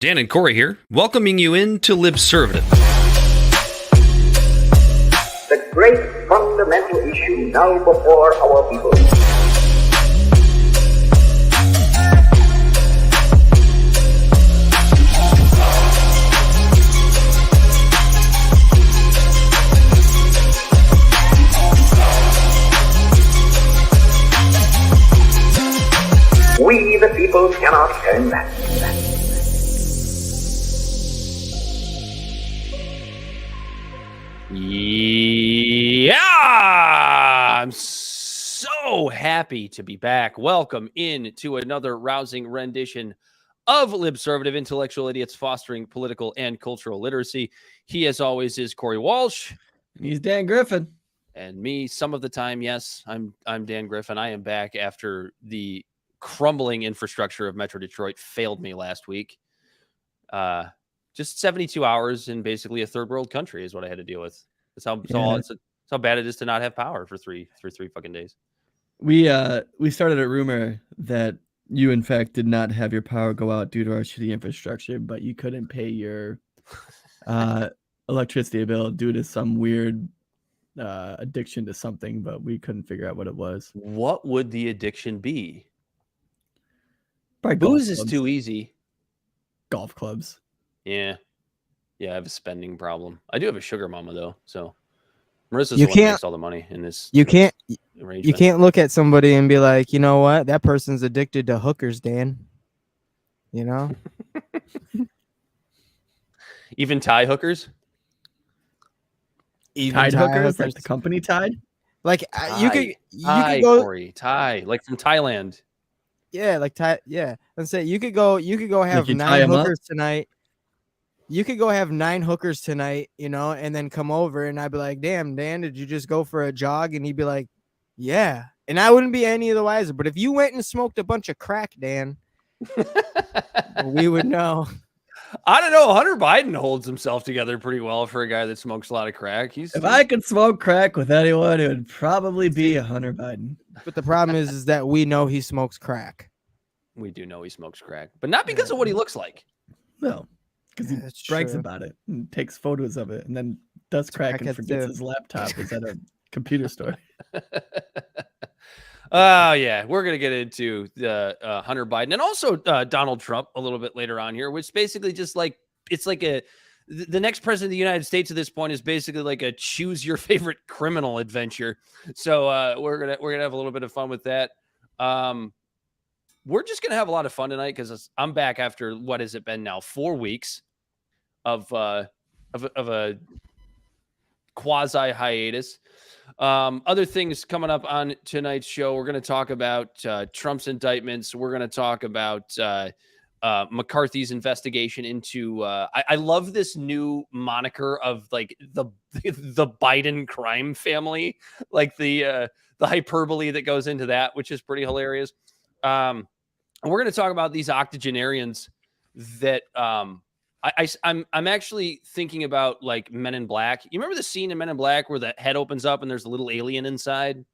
Dan and Corey here, welcoming you into Libservative. The great fundamental issue now before our people. We, the people, cannot turn back. Yeah, I'm so happy to be back. Welcome in to another rousing rendition of Libservative, intellectual idiots fostering political and cultural literacy. He, as always, is Corey Walsh. He's Dan Griffin. And me, some of the time, yes, I'm Dan Griffin. I am back after the crumbling infrastructure of Metro Detroit failed me last week. Just 72 hours in basically a third world country is what I had to deal with. That's how bad it is to not have power for three fucking days. We started a rumor that you, in fact, did not have your power go out due to our shitty infrastructure, but you couldn't pay your electricity bill due to some weird addiction to something, but we couldn't figure out what it was. What would the addiction be? Probably booze is too easy. Golf clubs. Yeah, I have a spending problem. I do have a sugar mama though, so Marissa's the one that makes all the money in this. You can't look at somebody and be like, you know what, that person's addicted to hookers, Dan. You know, even Thai hookers. Even Tide hookers, like the company Tide. Like Thai, you could go Corey, Thai, like from Thailand. Yeah, like Thai. Yeah, let's say you could go have like 9 hookers tonight. You could go have 9 hookers tonight, you know, and then come over and I'd be like, damn, Dan, did you just go for a jog? And he'd be like, yeah. And I wouldn't be any of the wiser. But if you went and smoked a bunch of crack, Dan, we would know. I don't know. Hunter Biden holds himself together pretty well for a guy that smokes a lot of crack. If I could smoke crack with anyone, it would probably be a Hunter Biden. But the problem is that we know he smokes crack. We do know he smokes crack, but not because of what he looks like. No. Because he brags about it and takes photos of it and then does crack and forgets his laptop is at a computer store. Oh, yeah. We're going to get into the Hunter Biden and also Donald Trump a little bit later on here, which basically just like it's like the next president of the United States at this point is basically like a choose your favorite criminal adventure. So we're gonna have a little bit of fun with that. We're just gonna have a lot of fun tonight because I'm back after what has it been now 4 weeks of a quasi hiatus. Other things coming up on tonight's show. We're going to talk about Trump's indictments. We're going to talk about McCarthy's investigation into. I love this new moniker of like the Biden crime family, like the hyperbole that goes into that, which is pretty hilarious. And we're going to talk about these octogenarians that I'm actually thinking about like Men in Black. You remember the scene in Men in Black where the head opens up and there's a little alien inside?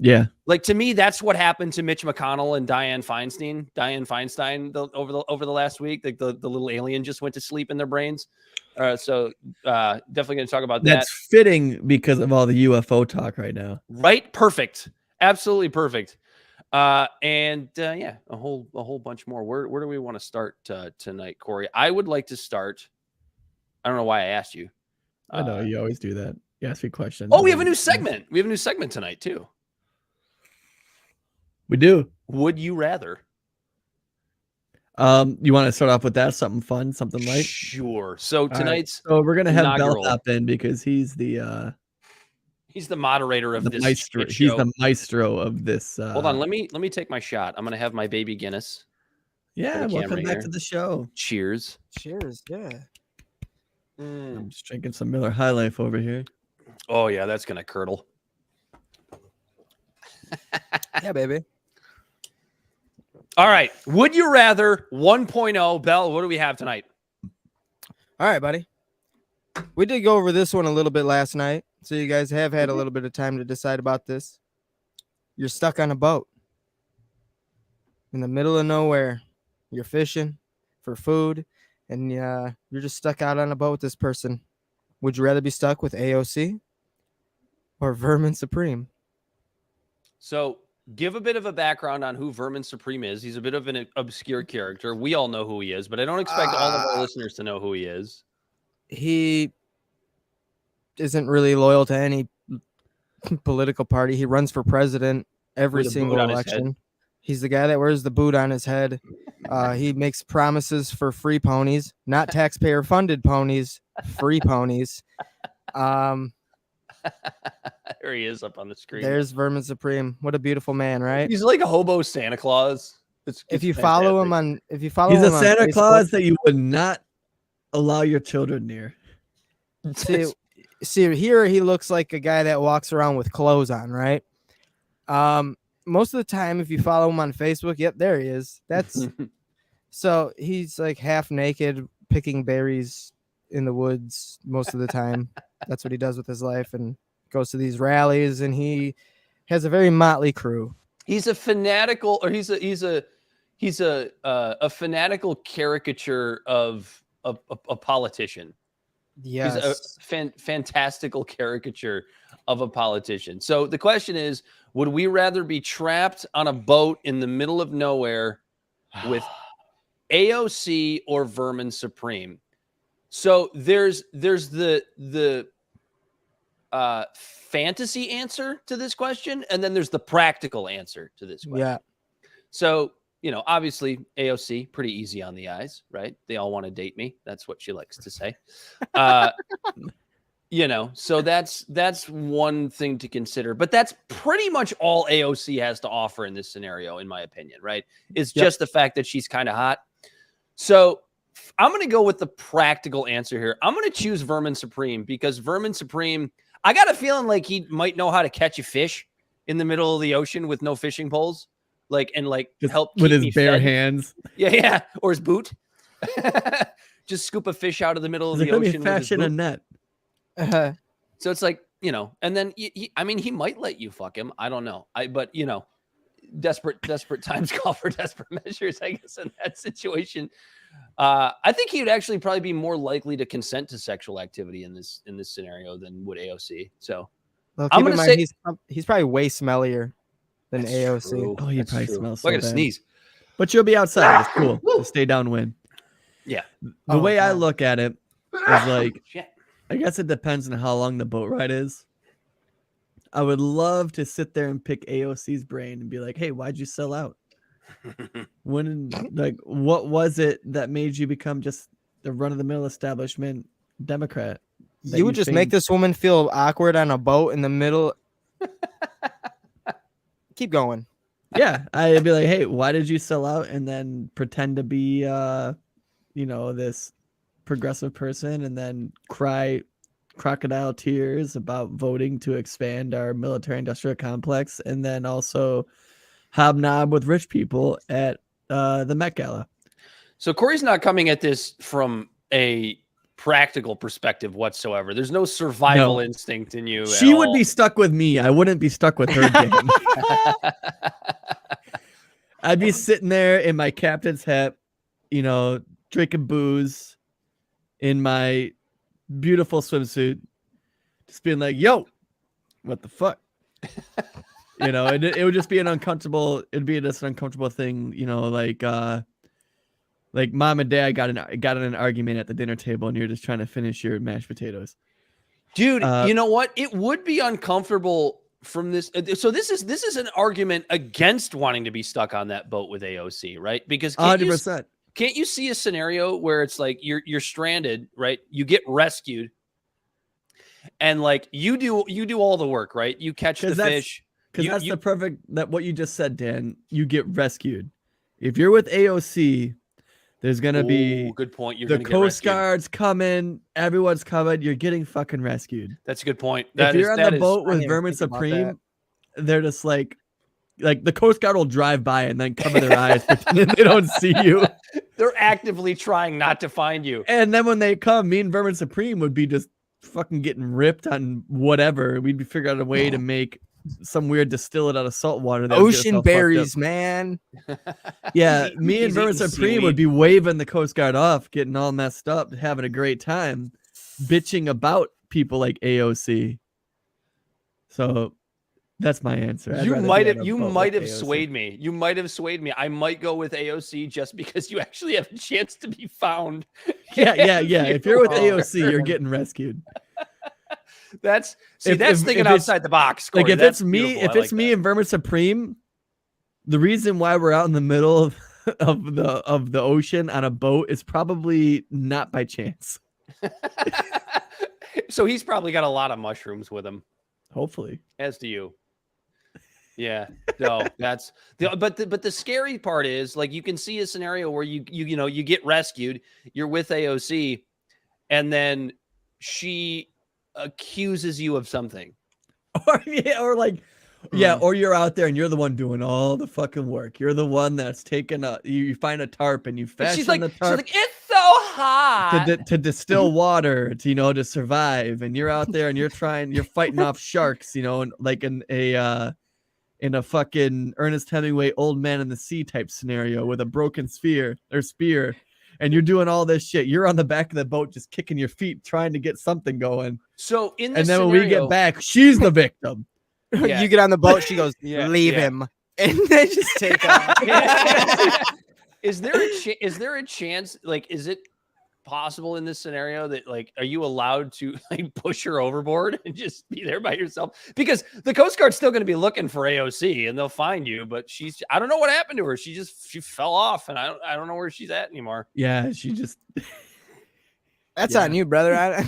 Yeah. Like to me, that's what happened to Mitch McConnell and Dianne Feinstein over the last week. Like the little alien just went to sleep in their brains. So definitely going to talk about that. That's fitting because of all the UFO talk right now. Right? Perfect. Absolutely perfect. And a whole bunch more. Where do we want to start tonight, Corey? I would like to start. I don't know why I asked you. I know you always do that. You ask me questions. Oh, we have a new segment. We have a new segment tonight too. We do. Would you rather? You want to start off with that? Something fun, something light? Sure. So tonight's so we're gonna have Bell hop in because he's the moderator of this maestro. show. He's the maestro of this. Hold on, let me take my shot. I'm gonna have my baby Guinness. Yeah, welcome back to the show. Cheers. Cheers. Yeah. I'm just drinking some Miller High Life over here. Oh yeah, that's gonna curdle. Yeah, baby. All right. Would you rather 1.0, Bell? What do we have tonight? All right, buddy. We did go over this one a little bit last night, so you guys have had a little bit of time to decide about this. You're stuck on a boat in the middle of nowhere. You're fishing, for food, and you're just stuck out on a boat with this person. Would you rather be stuck with AOC or Vermin Supreme? So give a bit of a background on who Vermin Supreme is. He's a bit of an obscure character. We all know who he is, but I don't expect all of our listeners to know who he is. He isn't really loyal to any political party. He runs for president every With a boot single on his head. election. He's the guy that wears the boot on his head. He makes promises for free ponies, not taxpayer funded ponies, free ponies. There he is up on the screen. There's Vermin Supreme. What a beautiful man, right? He's like a hobo Santa Claus. If you follow him on, He's a on Santa Facebook- Claus that you would not allow your children near. see here he looks like a guy that walks around with clothes on, right? Most of the time, if you follow him on Facebook, yep, there he is. That's so he's like half naked picking berries in the woods most of the time. That's what he does with his life, and goes to these rallies, and he has a very motley crew. He's a fanatical, or he's a fanatical caricature of a politician. Yes. He's a fantastical caricature of a politician. So the question is, would we rather be trapped on a boat in the middle of nowhere with AOC or Vermin Supreme? So there's the fantasy answer to this question, and then there's the practical answer to this question. Yeah. So, obviously AOC, pretty easy on the eyes, right? They all want to date me. That's what she likes to say. So that's one thing to consider, but that's pretty much all AOC has to offer in this scenario, in my opinion, right? It's just the fact that she's kind of hot. So I'm going to go with the practical answer here. I'm going to choose Vermin Supreme because Vermin Supreme, I got a feeling like he might know how to catch a fish in the middle of the ocean with no fishing poles. Just help with keep his me bare fed. hands. Yeah, or his boot. Just scoop a fish out of the middle of the ocean. Fashion a net. So it's like, and then he might let you fuck him. I don't know. But desperate times call for desperate measures, I guess, in that situation. I think he would actually probably be more likely to consent to sexual activity in this scenario than would AOC. So Well, I'm keep in gonna mind, say he's probably way smellier than That's AOC. true. Oh, he That's probably true. smells so I gotta bad. sneeze. But you'll be outside. It's cool. You'll stay downwind. Yeah. The way I look at it is like, Shit. I guess it depends on how long the boat ride is. I would love to sit there and pick AOC's brain and be like, hey, why'd you sell out? What was it that made you become just the run-of-the-mill establishment Democrat? You would just make this woman feel awkward on a boat in the middle. Keep going. Yeah, I'd be like, hey, why did you sell out? And then pretend to be, this progressive person, and then cry crocodile tears about voting to expand our military-industrial complex, and then also hobnob with rich people at the Met Gala. So Corey's not coming at this from a practical perspective whatsoever. There's no survival instinct in you. She would be stuck with me. I wouldn't be stuck with her. Dan. I'd be sitting there in my captain's hat, drinking booze in my beautiful swimsuit, just being like, yo, what the fuck? It would just be an uncomfortable, it'd be just an uncomfortable thing, like mom and dad got in an argument at the dinner table and you're just trying to finish your mashed potatoes. Dude, you know what? It would be uncomfortable from this. So this is an argument against wanting to be stuck on that boat with AOC, right? Because 100%. Can't you see a scenario where it's like you're stranded, right? You get rescued, and like you do all the work, right? You catch the fish. Because that's the perfect what you just said, Dan. You get rescued. If you're with AOC, there's gonna be good point. The Coast Guard's coming, everyone's coming. You're getting fucking rescued. That's a good point. If you're on the boat with Vermin Supreme, they're just like the Coast Guard will drive by and then cover their eyes, pretending they don't see you. They're actively trying not to find you. And then when they come, me and Vermin Supreme would be just fucking getting ripped on whatever. We'd be figuring out a way to make some weird distillate out of salt water. That would get us Ocean all fucked up. berries, man. Yeah, me and He's Vermin eating Supreme seaweed. would be waving the Coast Guard off, getting all messed up, having a great time, bitching about people like AOC. So that's my answer. I'd You rather might be on have a boat might with have AOC. swayed me. You might have swayed me. I might go with AOC just because you actually have a chance to be found. Yeah. If you're with Oh, AOC, you're getting rescued. That's If thinking it's- outside the box. Like Corey. if That's it's me, beautiful. if I it's like me and Vermin Supreme, the reason why we're out in the middle of the ocean on a boat is probably not by chance. that. So he's probably got a lot of mushrooms with him, Hopefully. as do you. Yeah, no, that's but the scary part is, like, you can see a scenario where you get rescued, you're with AOC, and then she accuses you of something. Or or you're out there and you're the one doing all the fucking work. You're the one that's taking you find a tarp and you And fashion she's like, the tarp it's so hot. to distill water to survive, and you're out there and you're fighting off sharks, and like in a fucking Ernest Hemingway Old Man in the Sea type scenario with a broken spear, and you're doing all this shit. You're on the back of the boat just kicking your feet trying to get something going. So in this And then when we scenario, get back, she's the victim. Yeah. You get on the boat, she goes, Yeah, leave yeah. him. And they just take off. is there a chance, like, is it possible in this scenario that, like, are you allowed to, like, push her overboard and just be there by yourself? Because the Coast Guard's still going to be looking for AOC and they'll find you, but I don't know what happened to her. She fell off, and I don't know where she's at anymore. Yeah, she just That's Yeah. on you, brother.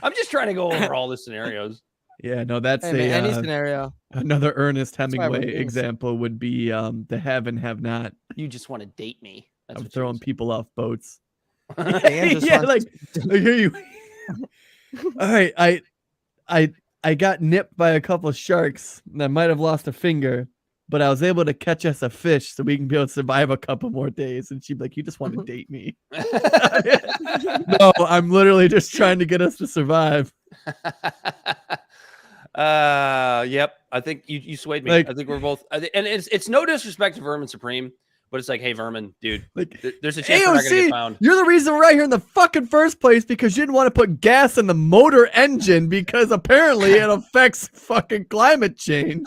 I'm just trying to go over all the scenarios. yeah, no, that's Hey, man, any a scenario. another Ernest why we're Hemingway doing this. example would be the have and have not You just want to date me. That's of what throwing people off boats. Dan just Yeah, wants- like here you. All right, I got nipped by a couple sharks and I might have lost a finger, but I was able to catch us a fish so we can be able to survive a couple more days. And she'd be like, "You just want to date me?" No, I'm literally just trying to get us to survive. Yep. I think you swayed me. Like- I think we're both, and it's no disrespect to Vermin Supreme, but it's like, hey, Vermin, dude, Like, there's a chance we're not gonna AOC, get found. you're the reason we're out here in the fucking first place because you didn't want to put gas in the motor engine because apparently it affects fucking climate change.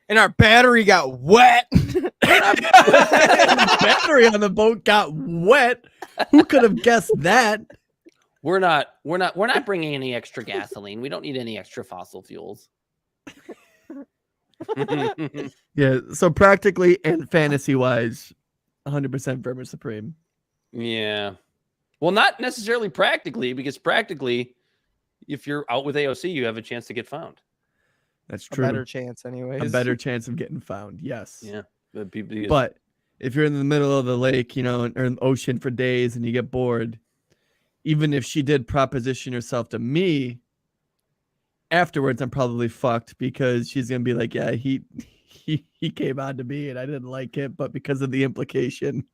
And our battery got wet. The battery on the boat got wet. Who could have guessed that? We're not bringing any extra gasoline. We don't need any extra fossil fuels. Yeah, so practically and fantasy wise, 100% Vermin Supreme. Yeah. Well, not necessarily practically, because practically, if you're out with AOC, you have a chance to get found. That's A true. better chance, anyways. A better chance of getting found. Yes. Yeah. But if you're in the middle of the lake, or in the ocean for days and you get bored, even if she did proposition herself to me, afterwards I'm probably fucked because she's gonna be like, yeah, he came on to me and I didn't like it, but because of the implication,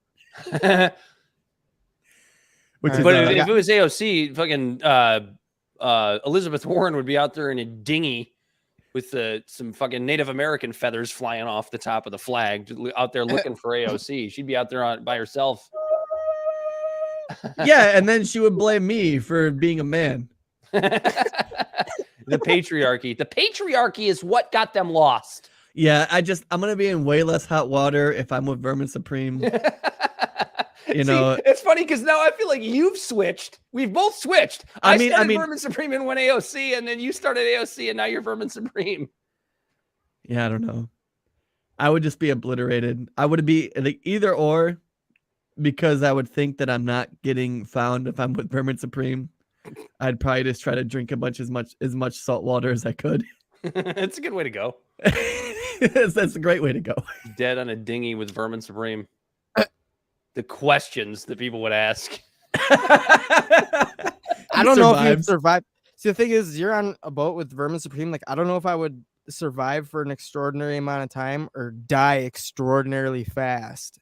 which is But if it was AOC, fucking Elizabeth Warren would be out there in a dinghy with some fucking Native American feathers flying off the top of the flag, out there looking for AOC. She'd be out there by herself. yeah, and then she would blame me for being a man. The patriarchy. The patriarchy is what got them lost. Yeah, I'm gonna be in way less hot water if I'm with Vermin Supreme. It's funny because now I feel like you've switched. We've both switched. I started Vermin Supreme and went AOC, and then you started AOC, and now you're Vermin Supreme. Yeah, I don't know. I would just be obliterated. I would be like either or, because I would think that I'm not getting found if I'm with Vermin Supreme. I'd probably just try to drink as much salt water as I could. It's a good way to go. That's a great way to go. Dead on a dinghy with Vermin Supreme. The questions that people would ask. I don't know if you'd Survives. survive. See, the thing is, you're on a boat with Vermin Supreme. Like, I don't know if I would survive for an extraordinary amount of time or die extraordinarily fast.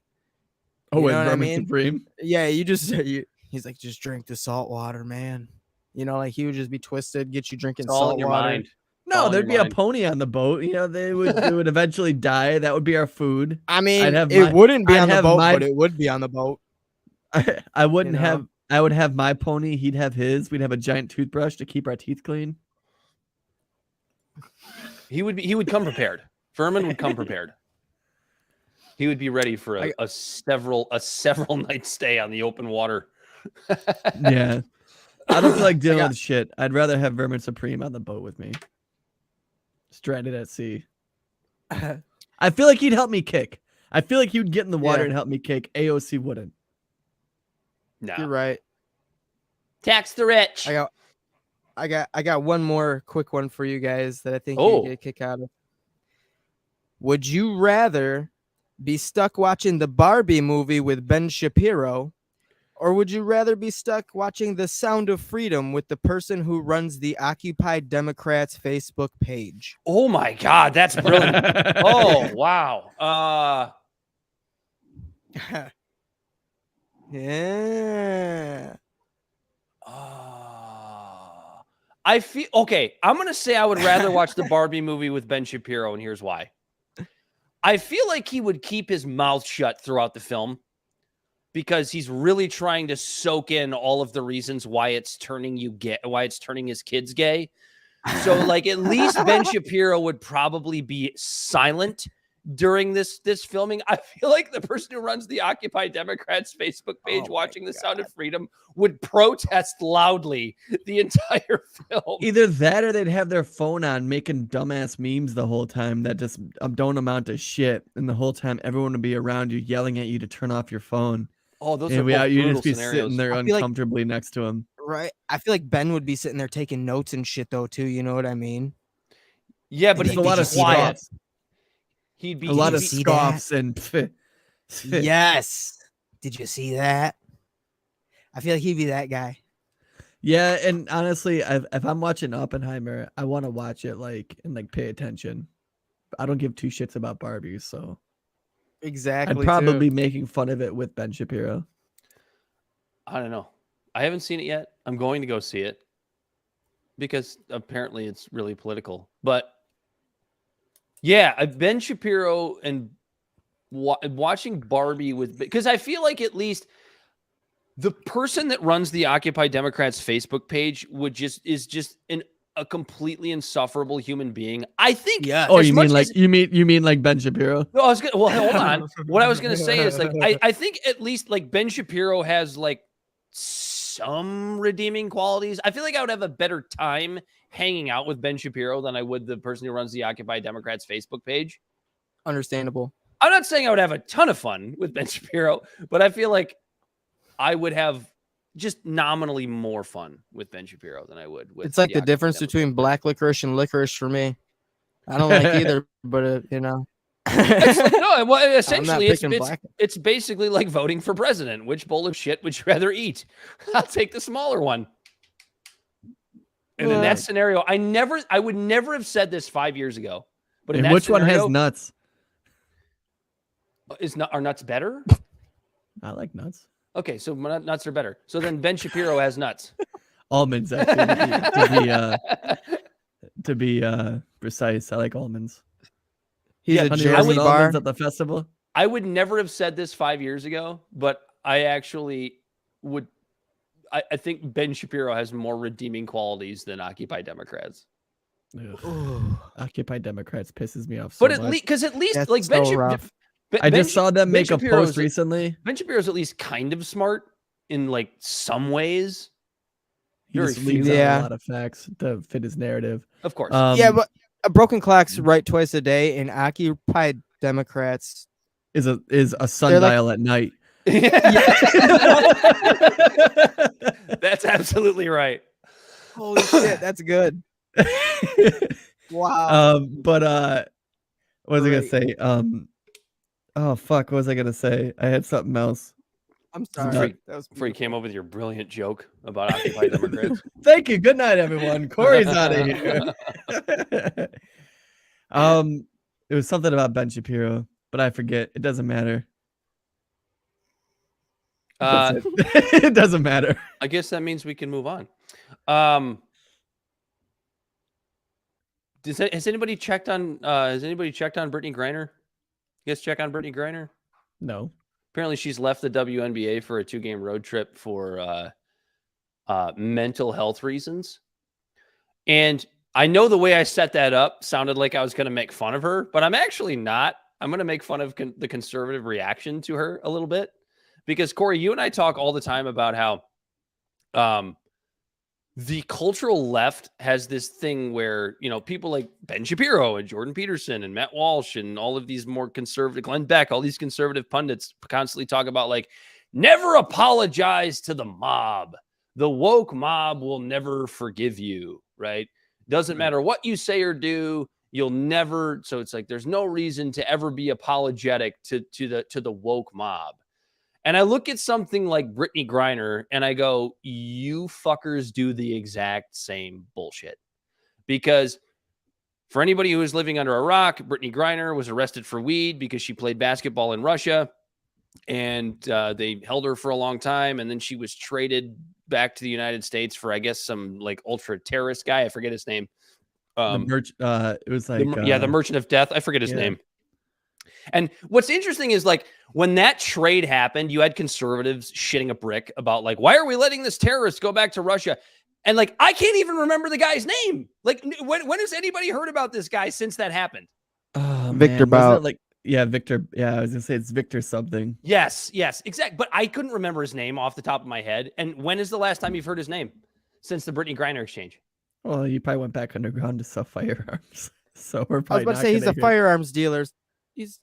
Oh, You with know what I Vermin mean? Supreme. Yeah, he's like, just drink the salt water, man. You know, like he would just be twisted, get you drinking It's all salt in your water. mind. No, all in there'd your be a mind. pony on the boat. You know, they would eventually die. That would be our food. I mean, I'd have it my- wouldn't be I'd on the have boat, my- but it would be on the boat. I wouldn't You know? have. I would have my pony. He'd have his. We'd have a giant toothbrush to keep our teeth clean. He would come prepared. Furman would come prepared. He would be ready for a several night stay on the open water. Yeah, I don't feel like dealing got- with shit. I'd rather have Vermin Supreme on the boat with me, stranded at sea. I feel like he'd help me kick. I feel like he would get in the water Yeah. and help me kick. AOC wouldn't. No. You're right. Tax the rich. I got one more quick one for you guys that I think Oh. you get a kick out of. Would you rather be stuck watching the Barbie movie with Ben Shapiro, or would you rather be stuck watching The Sound of Freedom with the person who runs the Occupy Democrats Facebook page? Oh my God, that's brilliant. Oh wow. Yeah. I feel okay. I'm gonna say I would rather watch the Barbie movie with Ben Shapiro, and here's why. I feel like he would keep his mouth shut throughout the film because he's really trying to soak in all of the reasons why it's turning his kids gay. So, like, at least Ben Shapiro would probably be silent during this filming. I feel like the person who runs the Occupy Democrats Facebook page watching The Sound of Freedom would protest loudly the entire film. Either that or they'd have their phone on making dumbass memes the whole time that just don't amount to shit. And the whole time everyone would be around you yelling at you to turn off your phone. Oh, those And are both you'd brutal just be scenarios. sitting there I feel like- uncomfortably next to him. Right. I feel like Ben would be sitting there taking notes and shit though too. You know what I mean? Yeah, but There's he'd a be lot of quiet. scoffs. He'd be A lot of see scoffs and Yes. Did you see that? I feel like he'd be that guy. Yeah, and honestly, if I'm watching Oppenheimer, I want to watch it and pay attention. I don't give two shits about Barbie, so Exactly. I'd probably be making fun of it with Ben Shapiro. I don't know. I haven't seen it yet. I'm going to go see it because apparently it's really political. But yeah, Ben Shapiro and watching Barbie because I feel like at least the person that runs the Occupy Democrats Facebook page is just a completely insufferable human being. I think. Yeah. Oh, as you much mean as- you mean like Ben Shapiro? No, well, hold on. What I was gonna say is I think at least like Ben Shapiro has like some redeeming qualities. I feel like I would have a better time hanging out with Ben Shapiro than I would the person who runs the Occupy Democrats Facebook page. Understandable. I'm not saying I would have a ton of fun with Ben Shapiro, but I feel like I would have just nominally more fun with Ben Shapiro than I would with. It's like the Occupy difference Democrats. between black licorice and licorice for me. I don't like either, but you know. No, well, essentially, picking black. it's basically like voting for president. Which bowl of shit would you rather eat? I'll take the smaller one. And in that scenario, I would never have said this 5 years ago. But in And that which one has scenario, nuts? are nuts better? I like nuts. Okay, so nuts are better. So then Ben Shapiro has nuts. Almonds, actually, to be precise. I like almonds. He's Yeah, a honey Jersey roasted bar. almonds at the festival. I would never have said this 5 years ago, but I actually would. I think Ben Shapiro has more redeeming qualities than Occupy Democrats. Ugh. Occupy Democrats pisses me off so But much. at least That's like so rough. I just saw them make a post recently. Ben Shapiro's at least kind of smart in like some ways. He Very just leaves few. out Yeah. a lot of facts to fit his narrative. Of course. Yeah, but a broken clock's right twice a day, and Occupy Democrats. is a They're sundial at night. That's absolutely right. Holy shit, that's good. Wow. But what was I gonna Great. say? Oh fuck, what was I gonna say? I had something else. I'm Before sorry. you- That was Before you came up with your brilliant joke about Occupy Democrats. Thank you. Good night, everyone. Corey's out of here. It was something about Ben Shapiro, but I forget. It doesn't matter. That's it. It doesn't matter. I guess that means we can move on. Has anybody checked on Brittany Griner? You guys check on Brittany Griner? No. Apparently she's left the WNBA for a 2-game road trip for mental health reasons. And I know the way I set that up sounded like I was going to make fun of her, but I'm actually not. I'm going to make fun of the conservative reaction to her a little bit, because Corey, you and I talk all the time about how the cultural left has this thing where, people like Ben Shapiro and Jordan Peterson and Matt Walsh and all of these more conservative, Glenn Beck, all these conservative pundits constantly talk about, like, never apologize to the mob. The woke mob will never forgive you, right? Doesn't matter what you say or do, you'll never. So it's like, there's no reason to ever be apologetic to the woke mob. And I look at something like Brittany Griner and I go, you fuckers do the exact same bullshit. Because for anybody who is living under a rock, Brittany Griner was arrested for weed because she played basketball in Russia. And they held her for a long time. And then she was traded back to the United States for, I guess, some like ultra terrorist guy. I forget his name. It was like the Merchant of Death. I forget his name. And what's interesting is, like, when that trade happened, you had conservatives shitting a brick about, like, why are we letting this terrorist go back to Russia? And, like, I can't even remember the guy's name. Like, when has anybody heard about this guy since that happened? Victor Bout. Victor. Yeah, I was gonna say it's Victor something. Yes, exactly. But I couldn't remember his name off the top of my head. And when is the last time you've heard his name? Since the Brittany Griner exchange. Well, you probably went back underground to sell firearms. So we're probably. I was about to say he's a firearms dealer.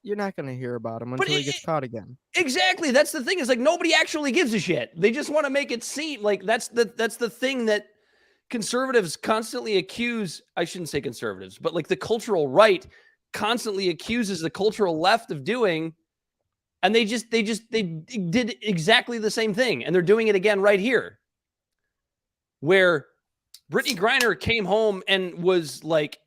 You're not going to hear about him until he gets caught again. Exactly. That's the thing. Is, like, nobody actually gives a shit. They just want to make it seem like that's the thing that conservatives constantly accuse. I shouldn't say conservatives, but like the cultural right constantly accuses the cultural left of doing. And they did exactly the same thing. And they're doing it again right here, where Brittany Griner came home and was like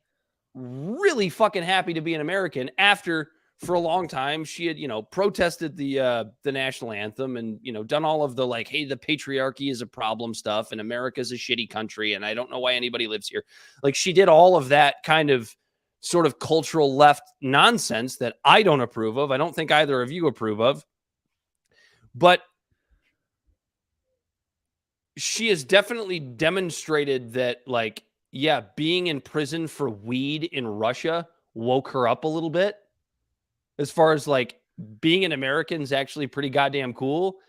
really fucking happy to be an American after, for a long time, she had, protested the national anthem and, done all of the, like, hey, the patriarchy is a problem stuff and America's a shitty country and I don't know why anybody lives here. Like, she did all of that kind of sort of cultural left nonsense that I don't approve of. I don't think either of you approve of. But she has definitely demonstrated that, like, yeah, being in prison for weed in Russia woke her up a little bit. As far as, like, being an American is actually pretty goddamn cool.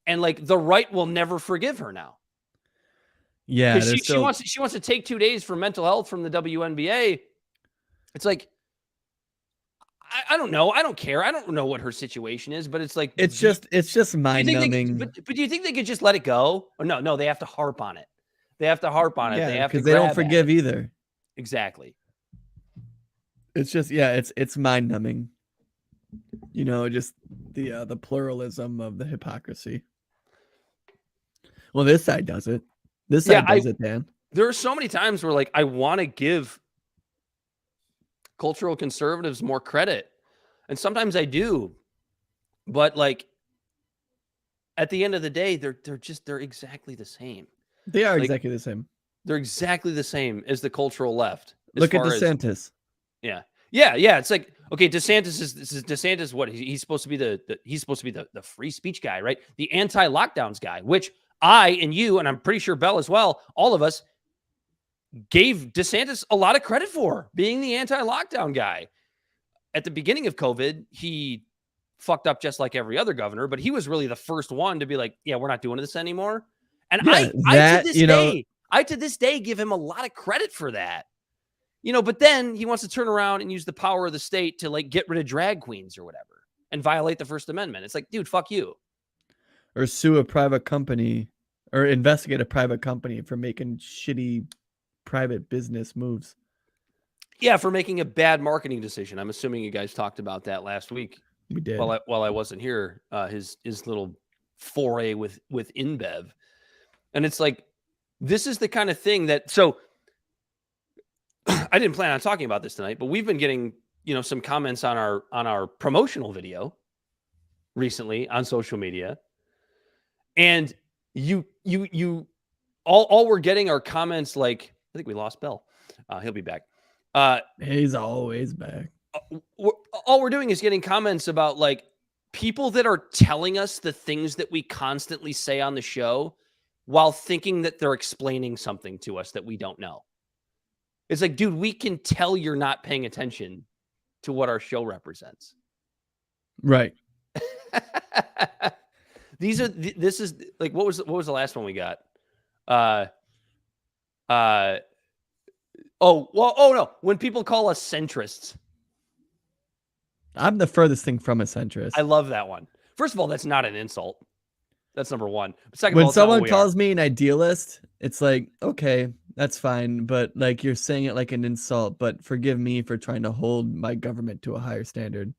And, like, the right will never forgive her now. Yeah. She wants to take 2 days for mental health from the WNBA. It's like, I don't know. I don't care. I don't know what her situation is, but it's like, it's just mind numbing. But do you think they could just let it go? Or no, they have to harp on it. Yeah, because they don't forgive either. Exactly. It's just, it's mind numbing. Just the pluralism of the hypocrisy. Well, this side does it. This side does it, Dan. There are so many times where, like, I want to give cultural conservatives more credit, and sometimes I do, but, like, at the end of the day, they're exactly the same. They are exactly the same. They're exactly the same as the cultural left. Look at DeSantis. Yeah. It's like, okay, DeSantis. What he's supposed to be the free speech guy, right? The anti-lockdowns guy, which I and you, and I'm pretty sure Bell as well, all of us gave DeSantis a lot of credit for being the anti-lockdown guy. At the beginning of COVID, he fucked up just like every other governor, but he was really the first one to be like, yeah, we're not doing this anymore. And I to this day give him a lot of credit for that. But then he wants to turn around and use the power of the state to, like, get rid of drag queens or whatever and violate the First Amendment. It's like, dude, fuck you. Or sue a private company or investigate a private company for making shitty private business moves. Yeah, for making a bad marketing decision. I'm assuming you guys talked about that last week. We did. While I wasn't here, his little foray with InBev. And it's like, this is the kind of thing that, so I didn't plan on talking about this tonight, but we've been getting, some comments on our promotional video recently on social media. And you all we're getting are comments like, I think we lost Bell. He'll be back. He's always back. All we're doing is getting comments about like people that are telling us the things that we constantly say on the show while thinking that they're explaining something to us that we don't know. It's like, dude, we can tell you're not paying attention to what our show represents. Right. This is like, what was the last one we got? No. When people call us centrists. I'm the furthest thing from a centrist. I love that one. First of all, that's not an insult. That's number one. Second When of all, someone calls me an idealist, it's like, okay, that's fine. But like, you're saying it like an insult, but forgive me for trying to hold my government to a higher standard.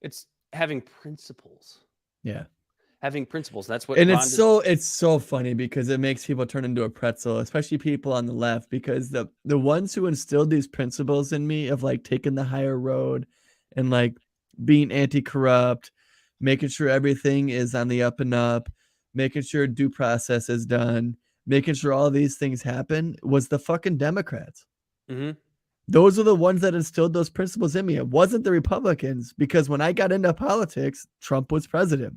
It's having principles. Yeah. Having principles. That's what. And it's so funny because it makes people turn into a pretzel, especially people on the left, because the ones who instilled these principles in me of like taking the higher road and like being anti-corrupt, making sure everything is on the up and up, making sure due process is done, making sure all these things happen, was the fucking Democrats. Mm-hmm. Those are the ones that instilled those principles in me. It wasn't the Republicans, because when I got into politics, Trump was president.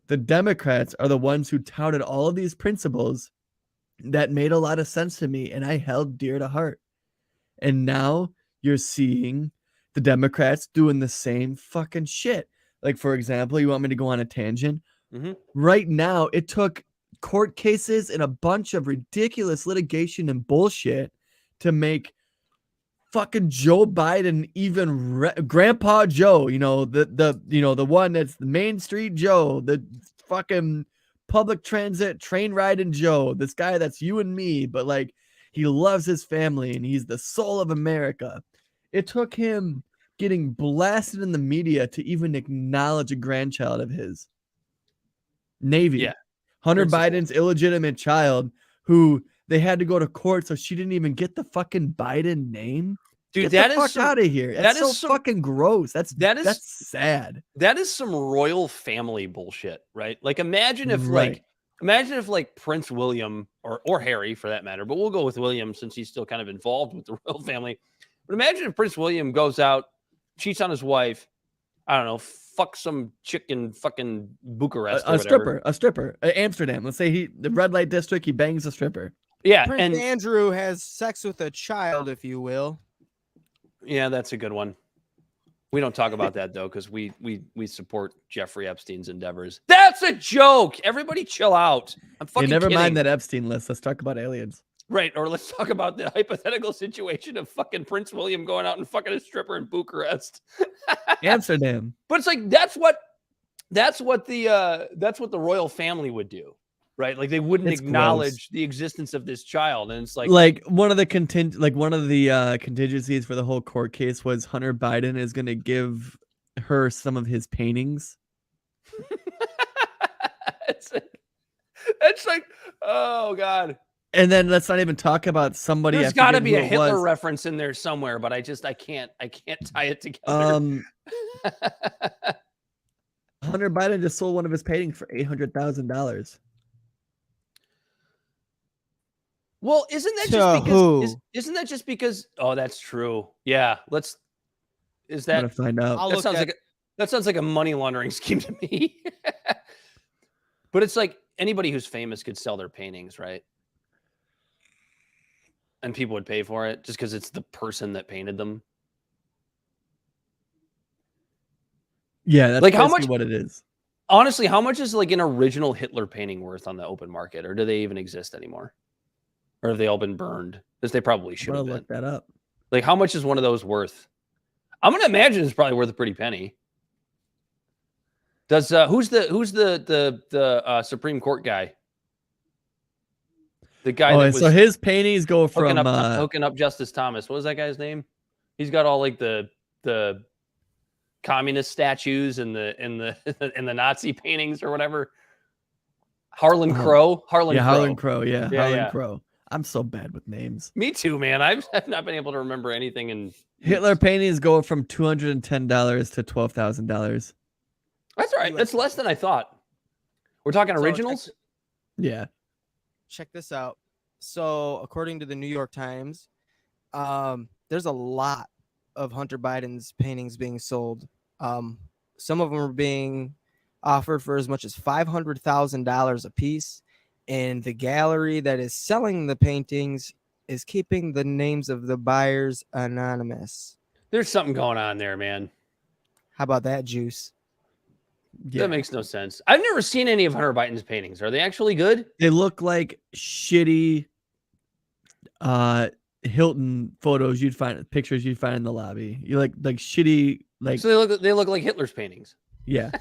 The Democrats are the ones who touted all of these principles that made a lot of sense to me and I held dear to heart. And now you're seeing the Democrats doing the same fucking shit. Like, for example, you want me to go on a tangent? Mm-hmm. Right now, it took court cases and a bunch of ridiculous litigation and bullshit to make fucking Joe Biden, even Grandpa Joe, the one that's the Main Street Joe, the fucking public transit train riding Joe, this guy that's you and me, but like he loves his family and he's the soul of America. It took him getting blasted in the media to even acknowledge a grandchild of his. Navy. Yeah. Hunter Biden's illegitimate child, who they had to go to court, so she didn't even get the fucking Biden name. Dude, get the fuck out of here. That's so fucking gross. That's sad. That is some royal family bullshit, right? Like imagine if Prince William or Harry for that matter, but we'll go with William since he's still kind of involved with the royal family. But imagine if Prince William goes out, cheats on his wife, I don't know, fuck some chick in fucking Bucharest. A stripper, Amsterdam. Let's say the red light district, he bangs a stripper. Yeah. Prince Andrew has sex with a child, if you will. Yeah, that's a good one. We don't talk about that though, because we support Jeffrey Epstein's endeavors. That's a joke. Everybody chill out. I'm fucking never kidding. mind that Epstein list. Let's talk about aliens. Right, or let's talk about the hypothetical situation of fucking Prince William going out and fucking a stripper in Bucharest. Amsterdam. But it's like that's what the royal family would do. Right, like they wouldn't acknowledge the existence of this child, and it's like one of the contingencies for the whole court case was Hunter Biden is going to give her some of his paintings. it's like, oh god. And then let's not even talk about somebody. There's got to be a Hitler reference in there somewhere, but I can't tie it together. Hunter Biden just sold one of his paintings for $800,000. Well, isn't that just because? Oh, that's true. Yeah, I'm gonna find out. That sounds like a money laundering scheme to me. But it's like anybody who's famous could sell their paintings, right? And people would pay for it just because it's the person that painted them. Yeah, that's like how much what it is. Honestly, how much is like an original Hitler painting worth on the open market, or do they even exist anymore? Or have they all been burned? Because they probably should have been. Look that up. Like, how much is one of those worth? I'm gonna imagine it's probably worth a pretty penny. Does who's the Supreme Court guy? The guy that was so his paintings go from hooking up Justice Thomas. What was that guy's name? He's got all like the communist statues and the Nazi paintings or whatever. Harlan Crow. Harlan Crow. I'm so bad with names. Me too, man. I've not been able to remember anything. And Hitler paintings go from $210 to $12,000. That's all right. That's less than I thought. We're talking originals? Yeah. check this out. So according to the New York Times, there's a lot of Hunter Biden's paintings being sold. Some of them are being offered for as much as $500,000 a piece, and the gallery that is selling the paintings is keeping the names of the buyers anonymous. There's something going on there, man. How about that, Juice? Yeah. That makes no sense. I've never seen any of Hunter Biden's paintings. Are they actually good? They look like shitty Hilton photos pictures you'd find in the lobby. You like shitty, like, So they look like Hitler's paintings. yeah.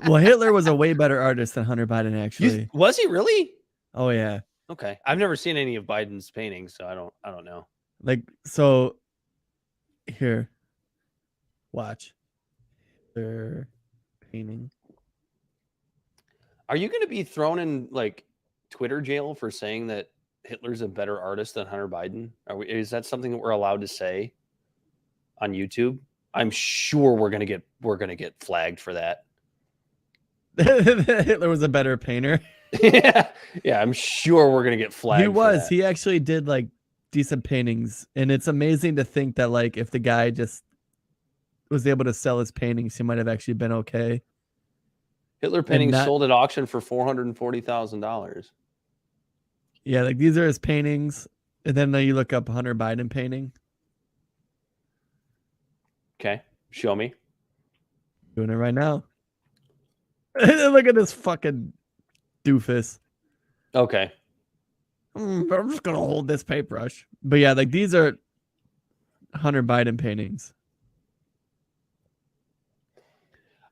Well, Hitler was a way better artist than Hunter Biden, actually. Was he really? Oh yeah. Okay. I've never seen any of Biden's paintings, so I don't know. Like, so here, watch their painting. Are you going to be thrown in like Twitter jail for saying that Hitler's a better artist than Hunter Biden? Is that something that we're allowed to say on YouTube? I'm sure we're going to get flagged for that. Hitler was a better painter. yeah, I'm sure we're going to get flagged. He was. For that. He actually did like decent paintings, and it's amazing to think that like if the guy just was able to sell his paintings, he might have actually been okay. Hitler paintings sold at auction for $440,000. Yeah, like these are his paintings, and then you look up Hunter Biden painting. Okay, show me. Doing it right now. Look at this fucking doofus. Okay. But I'm just gonna hold this paintbrush. But yeah, like these are Hunter Biden paintings.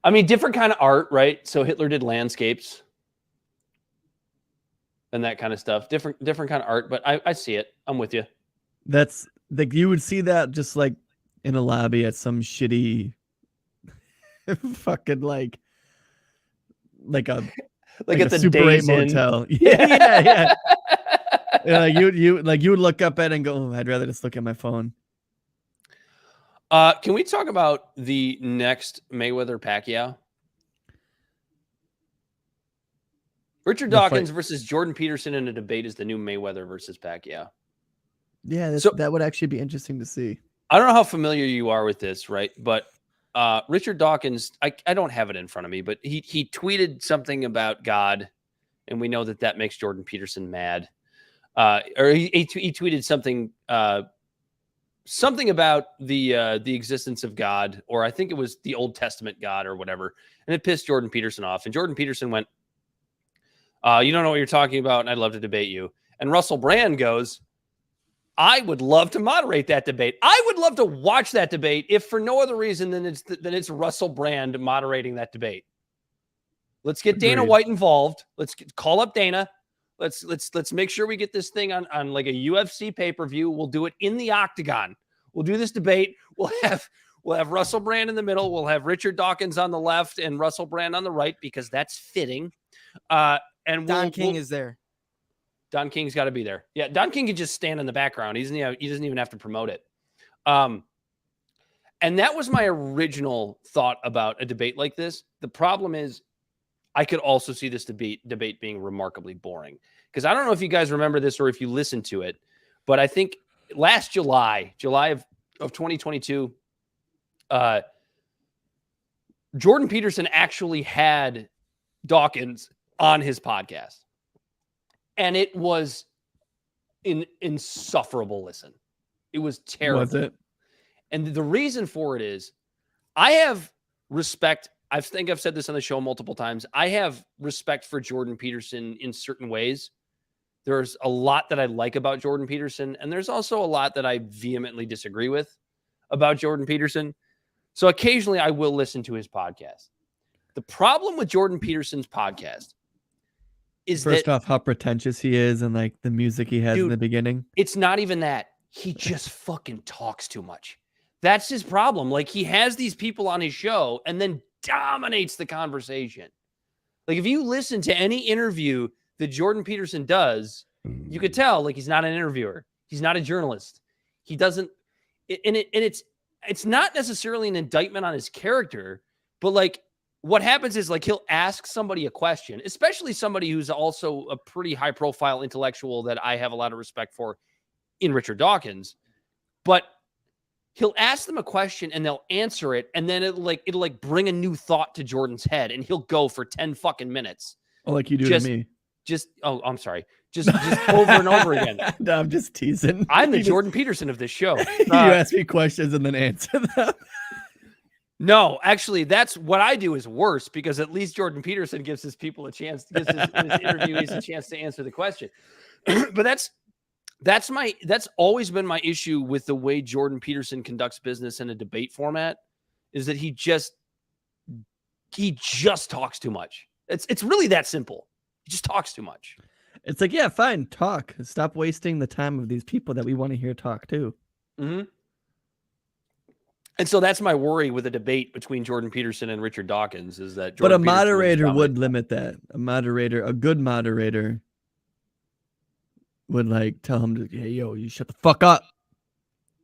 I mean, different kind of art, right? So Hitler did landscapes and that kind of stuff. Different kind of art, but I see it. I'm with you. That's like you would see that just like in a lobby at some shitty fucking like a at the Super 8 Days Inn motel. Yeah. Yeah, like you would look up at it and go, oh, I'd rather just look at my phone. Can we talk about the next Mayweather Pacquiao? Richard Dawkins versus Jordan Peterson in a debate is the new Mayweather versus Pacquiao. Yeah, that would actually be interesting to see. I don't know how familiar you are with this, right? But Richard Dawkins, I don't have it in front of me, but he tweeted something about God, and we know that makes Jordan Peterson mad. Or he tweeted something about the existence of God, or I think it was the Old Testament God or whatever, and it pissed Jordan Peterson off. And Jordan Peterson went, "You don't know what you're talking about, and I'd love to debate you." And Russell Brand goes, "I would love to moderate that debate. I would love to watch that debate, if for no other reason than it's Russell Brand moderating that debate. Let's get Dana White involved. Let's call up Dana. Let's make sure we get this thing on like a UFC pay-per-view. We'll do it in the octagon. We'll do this debate. We'll have Russell Brand in the middle. We'll have Richard Dawkins on the left and Russell Brand on the right, because that's fitting. And Don King is there. Don King's got to be there. Yeah, Don King can just stand in the background. He doesn't even have to promote it. And that was my original thought about a debate like this. The problem is, I could also see this debate being remarkably boring, because I don't know if you guys remember this or if you listened to it, but I think last July of 2022, Jordan Peterson actually had Dawkins on his podcast, and it was an insufferable listen. It was terrible. Was it? And the reason for it is, I have respect. I think I've said this on the show multiple times. I have respect for Jordan Peterson in certain ways. There's a lot that I like about Jordan Peterson, and there's also a lot that I vehemently disagree with about Jordan Peterson. So occasionally I will listen to his podcast. The problem with Jordan Peterson's podcast is first off, how pretentious he is, and like the music he has in the beginning. It's not even that. He just fucking talks too much. That's his problem. Like, he has these people on his show and then dominates the conversation. Like, if you listen to any interview that Jordan Peterson does, you could tell, like, he's not an interviewer. He's not a journalist. He doesn't, it's not necessarily an indictment on his character, but like, what happens is like he'll ask somebody a question, especially somebody who's also a pretty high profile intellectual that I have a lot of respect for in Richard Dawkins, but he'll ask them a question and they'll answer it. And then it'll bring a new thought to Jordan's head and he'll go for 10 fucking minutes. Oh, like you do to me. I'm sorry. Just over and over again. No, I'm just teasing. I'm the Jordan Peterson of this show. You ask me questions and then answer them. No, actually, that's what I do is worse because at least Jordan Peterson gives his people a chance, gives his interviewees a chance to answer the question. But that's always been my issue with the way Jordan Peterson conducts business in a debate format is that he just talks too much. It's really that simple. He just talks too much. It's like, yeah, fine, talk. Stop wasting the time of these people that we want to hear talk too. Mm-hmm. And so that's my worry with a debate between Jordan Peterson and Richard Dawkins is that Jordan But a moderator would limit that. A good moderator would like tell him to, hey, yo, you shut the fuck up.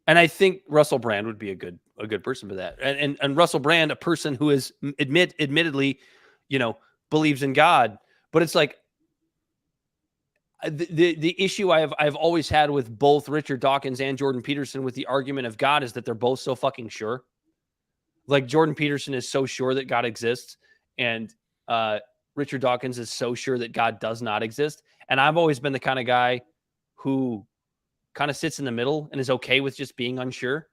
And I think Russell Brand would be a good person for that. And Russell Brand, a person who is admittedly, believes in God, but it's like the issue I've always had with both Richard Dawkins and Jordan Peterson with the argument of God is that they're both so fucking sure. Like Jordan Peterson is so sure that God exists, and Richard Dawkins is so sure that God does not exist. And I've always been the kind of guy who kind of sits in the middle and is okay with just being unsure.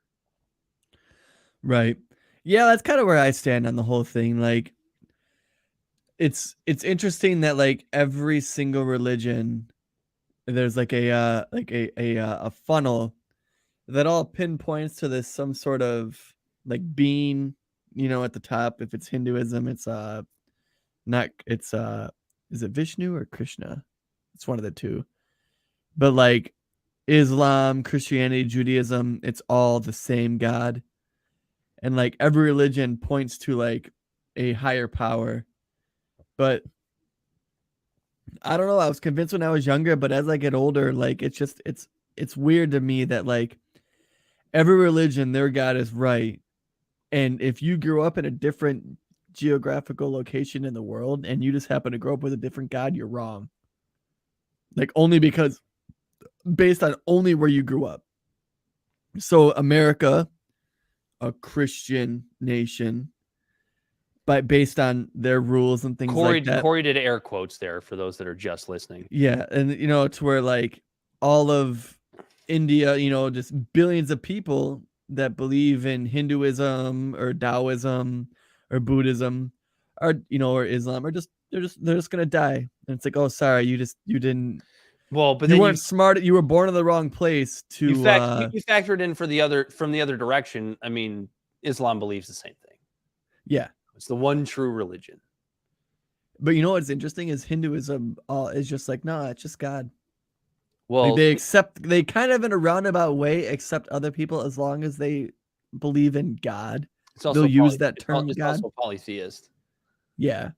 Right. Yeah, that's kind of where I stand on the whole thing. Like, it's interesting that like every single religion, there's like a funnel that all pinpoints to this some sort of like being, at the top. If it's Hinduism, it's is it Vishnu or Krishna? It's one of the two. But like Islam, Christianity, Judaism, it's all the same God. And like every religion points to like a higher power. But I don't know. I was convinced when I was younger, but as I get older, like it's weird to me that like every religion, their God is right. And if you grew up in a different geographical location in the world and you just happen to grow up with a different God, you're wrong. Like only because based on only where you grew up. So America, a Christian nation, but based on their rules and things like that. Corey did air quotes there for those that are just listening. Yeah, and it's where like all of India, just billions of people that believe in Hinduism or Taoism or Buddhism or Islam are they're just gonna die. And it's like, oh, sorry, you didn't. Well, but you weren't smart. You were born in the wrong place. You factored in from the other direction. I mean, Islam believes the same thing. Yeah. It's the one true religion. But what's interesting is Hinduism is just like, no, it's just God. Well, like they kind of in a roundabout way accept other people as long as they believe in God. They'll use that term. It's God. also polytheist. Yeah.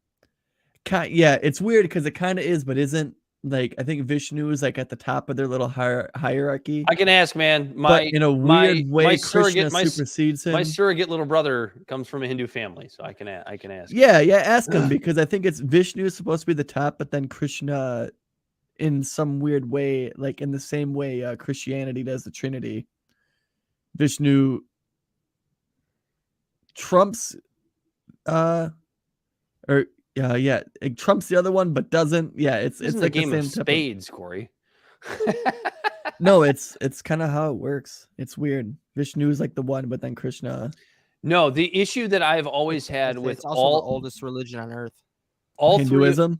Yeah, it's weird because it kind of is, but isn't. Like I think Vishnu is like at the top of their little hierarchy. I can ask, man. But in a weird way, Krishna supersedes him. My surrogate little brother comes from a Hindu family, so I can ask. Yeah, ask him because I think it's Vishnu is supposed to be the top, but then Krishna, in some weird way, like in the same way Christianity does the Trinity, Vishnu trumps, it trumps the other one, but doesn't. Yeah, it's like a game of spades, Corey. No, it's kind of how it works. It's weird. Vishnu is like the one, but then Krishna. No, the issue that I've always had with the oldest religion on earth. All Hinduism?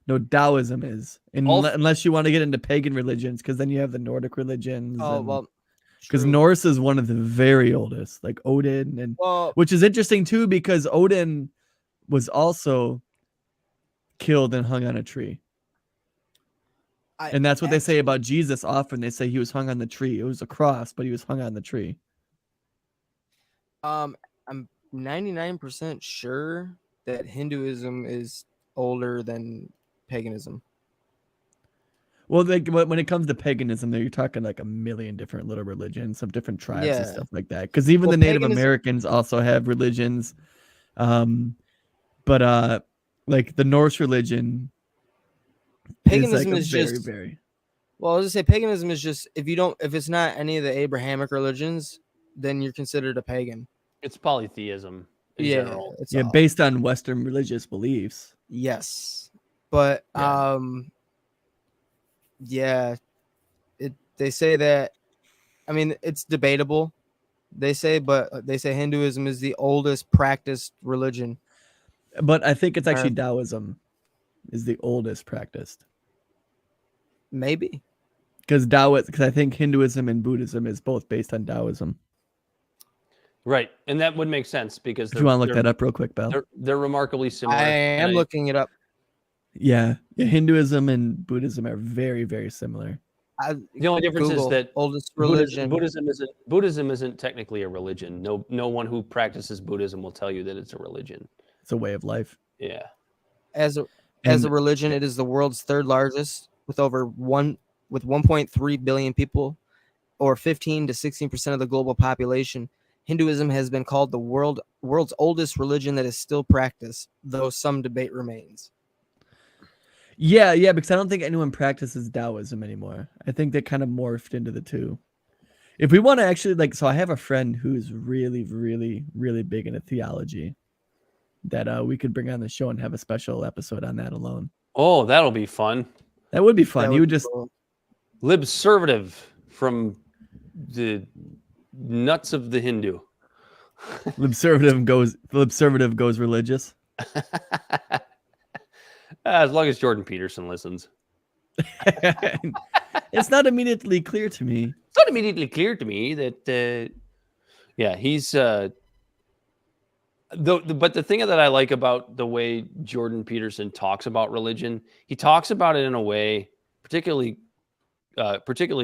No, Taoism is. Unless you want to get into pagan religions, because then you have the Nordic religions. Because Norse is one of the very oldest, like Odin, and which is interesting too, because Odin was also killed and hung on a tree. And that's what they say about Jesus often. They say he was hung on the tree. It was a cross, but he was hung on the tree. I'm 99% sure that Hinduism is older than paganism. Well, when it comes to paganism, you're talking like a million different little religions of different tribes and stuff like that. Because even the Native Americans also have religions. But like the Norse religion Paganism is is like just very. well, I was gonna say paganism is just if it's not any of the Abrahamic religions, then you're considered a pagan. It's polytheism in Yeah, general. it's Yeah, all. based on Western religious beliefs. Yes, but Yeah. yeah, they say that. I mean, it's debatable. They say Hinduism is the oldest practiced religion. But I think it's actually Taoism is the oldest practiced. Maybe. Because I think Hinduism and Buddhism is both based on Taoism. Right, and that would make sense because If you want to look that up real quick, Bell. They're remarkably similar. I am looking it up. Yeah, Hinduism and Buddhism are very, very similar. The only difference is that oldest religion. Buddhism isn't technically a religion. No one who practices Buddhism will tell you that it's a religion. It's a way of life. Yeah. As a religion, it is the world's third largest with 1.3 billion people, or 15 to 16% of the global population. Hinduism has been called the world's oldest religion that is still practiced, though some debate remains. Yeah, because I don't think anyone practices Taoism anymore. I think they kind of morphed into the two. If we want to actually so I have a friend who's really, really, really big into theology that we could bring on the show and have a special episode on that alone. Oh, that'll be fun. That would be fun. You would just libservative from the nuts of the Hindu. libservative goes religious. As long as Jordan Peterson listens. It's not immediately clear to me. It's not immediately clear to me that he's but the thing that I like about the way Jordan Peterson talks about religion, he talks about it in a way, particularly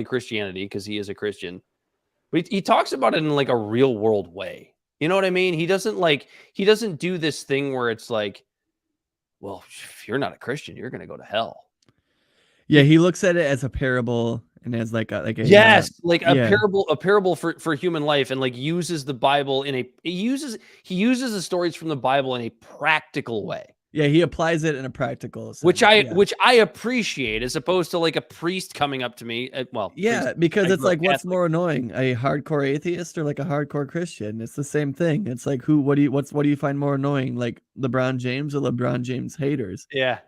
Christianity, because he is a Christian. But he talks about it in like a real world way. You know what I mean? He doesn't do this thing where it's like, well, if you're not a Christian, you're going to go to hell. Yeah, he looks at it as a parable and as a parable for human life, and like uses the Bible he uses the stories from the Bible in a practical way. Yeah, he applies it in a practical sense, which I appreciate, as opposed to like a priest coming up to me. Because it's like, what's more annoying, a hardcore atheist or like a hardcore Christian? It's the same thing. It's like what do you find more annoying, like LeBron James or LeBron James haters? Yeah,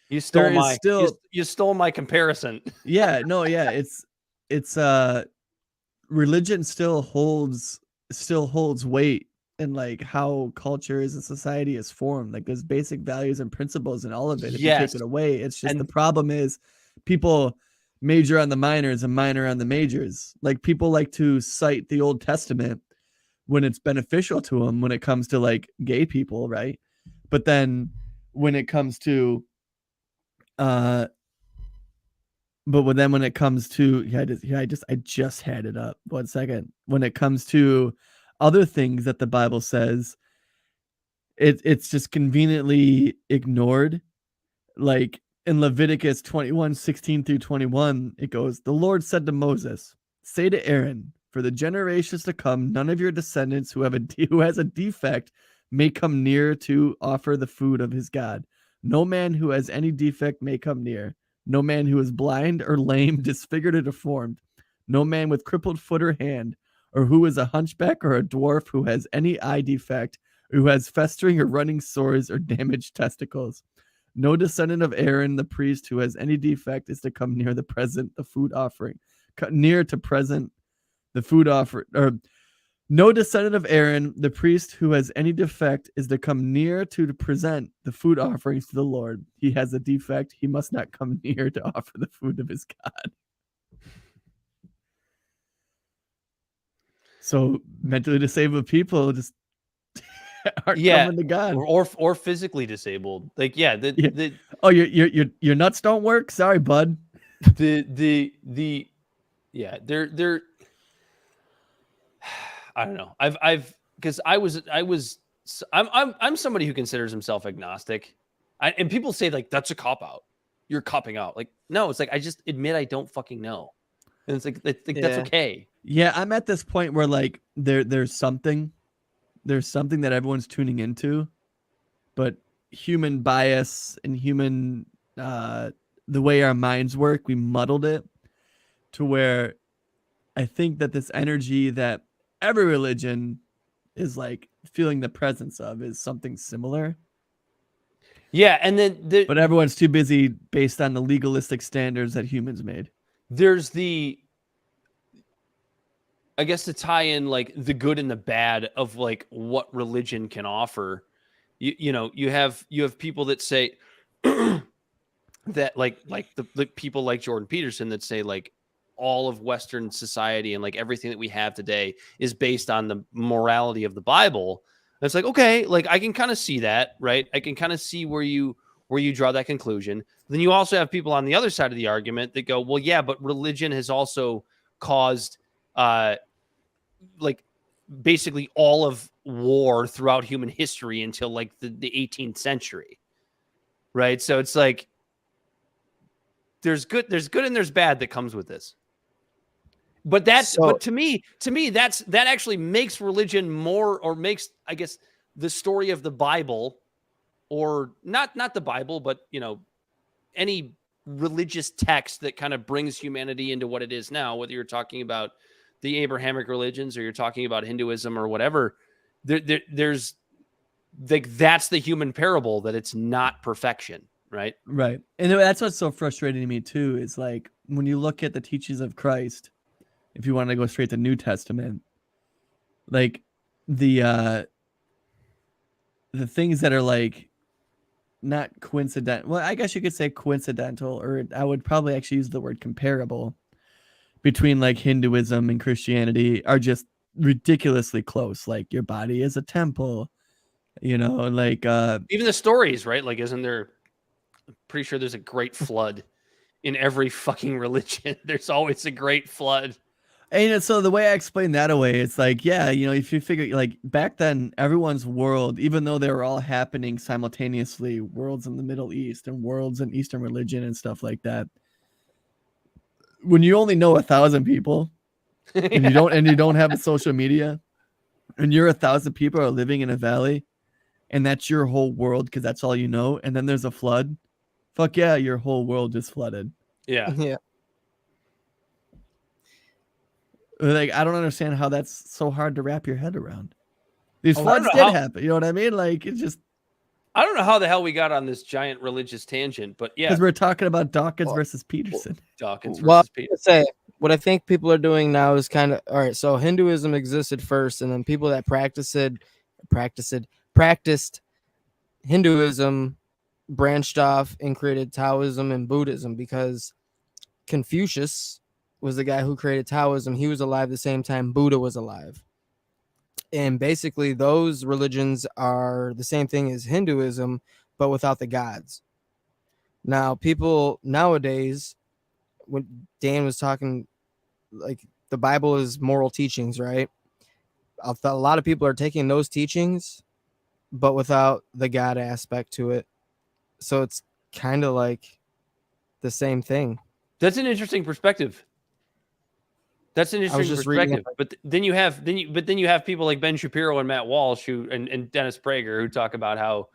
you stole my comparison. It's religion still holds weight in like how cultures and society is formed. Like there's basic values and principles in all of it. If you take it away, it's just the problem is people major on the minors and minor on the majors. Like people like to cite the Old Testament when it's beneficial to them when it comes to like gay people, right? But then when it comes to I just had it up. 1 second. When it comes to other things that the Bible says, it's just conveniently ignored. Like in Leviticus 21:16-21, it goes, "The Lord said to Moses, say to Aaron, for the generations to come, none of your descendants who has a defect may come near to offer the food of his God. No man who has any defect may come near. No man who is blind or lame, disfigured or deformed. No man with crippled foot or hand, or who is a hunchback or a dwarf who has any eye defect, or who has festering or running sores or damaged testicles. No descendant of Aaron, the priest, who has any defect is to come near the food offering. No descendant of Aaron, the priest, who has any defect is to come near to present the food offerings to the Lord. He has a defect. He must not come near to offer the food of his God." So mentally disabled people just aren't coming to God, or physically disabled. Like, your nuts don't work. Sorry, bud. They're I don't know. I'm somebody who considers himself agnostic, and people say like that's a cop out. You're copping out. Like, no, it's like I just admit I don't fucking know, and it's like that's okay. Yeah, I'm at this point where like there's something that everyone's tuning into, but human bias and human the way our minds work, we muddled it to where I think that this energy that every religion is like feeling the presence of is something similar. Yeah, and then But everyone's too busy based on the legalistic standards that humans made. there's I guess to tie in like the good and the bad of like what religion can offer. You have people that say that like the people like Jordan Peterson that say like all of Western society and like everything that we have today is based on the morality of the Bible. And it's like, okay, like I can kind of see that, right? I can kind of see where you draw that conclusion. Then you also have people on the other side of the argument that go, well, yeah, but religion has also caused like basically all of war throughout human history until like the 18th century. Right. So it's like there's good and there's bad that comes with this. But but to me, that actually makes religion more, or makes, I guess, the story of the Bible, or not the Bible, but any religious text that kind of brings humanity into what it is now, whether you're talking about the Abrahamic religions or you're talking about Hinduism or whatever, there's like, that's the human parable, that it's not perfection. Right. Right. And that's what's so frustrating to me too, is like when you look at the teachings of Christ, if you want to go straight to New Testament, like the things that are like not coincidental. Well, I guess you could say coincidental, or I would probably actually use the word comparable, between like Hinduism and Christianity are just ridiculously close. Like your body is a temple, like even the stories, right? Like, isn't there, I'm pretty sure there's a great flood in every fucking religion. There's always a great flood. And so the way I explain that away, it's like, yeah, if you figure like back then, everyone's world, even though they were all happening simultaneously, worlds in the Middle East and worlds in Eastern religion and stuff like that. When you only know 1,000 people and you don't have a social media, and you're 1,000 people are living in a valley, and that's your whole world because that's all you know, and then there's a flood, fuck yeah, your whole world just flooded. Yeah. Yeah. Like, I don't understand how that's so hard to wrap your head around. These I floods don't did know happen. You know what I mean? Like, it's just, I don't know how the hell we got on this giant religious tangent, but yeah, because we're talking about Dawkins versus Peterson. Dawkins Well, versus I was Peterson. gonna say, what I think people are doing now is kind of, all right, so Hinduism existed first, and then people that practiced Hinduism branched off and created Taoism and Buddhism, because Confucius was the guy who created Taoism. He was alive the same time Buddha was alive. And basically those religions are the same thing as Hinduism, but without the gods. Now, people nowadays, when Dan was talking, like the Bible is moral teachings, right? A lot of people are taking those teachings, but without the God aspect to it. So it's kind of like the same thing. That's an interesting perspective. That's an interesting perspective. But then you have people like Ben Shapiro and Matt Walsh and Dennis Prager who talk about how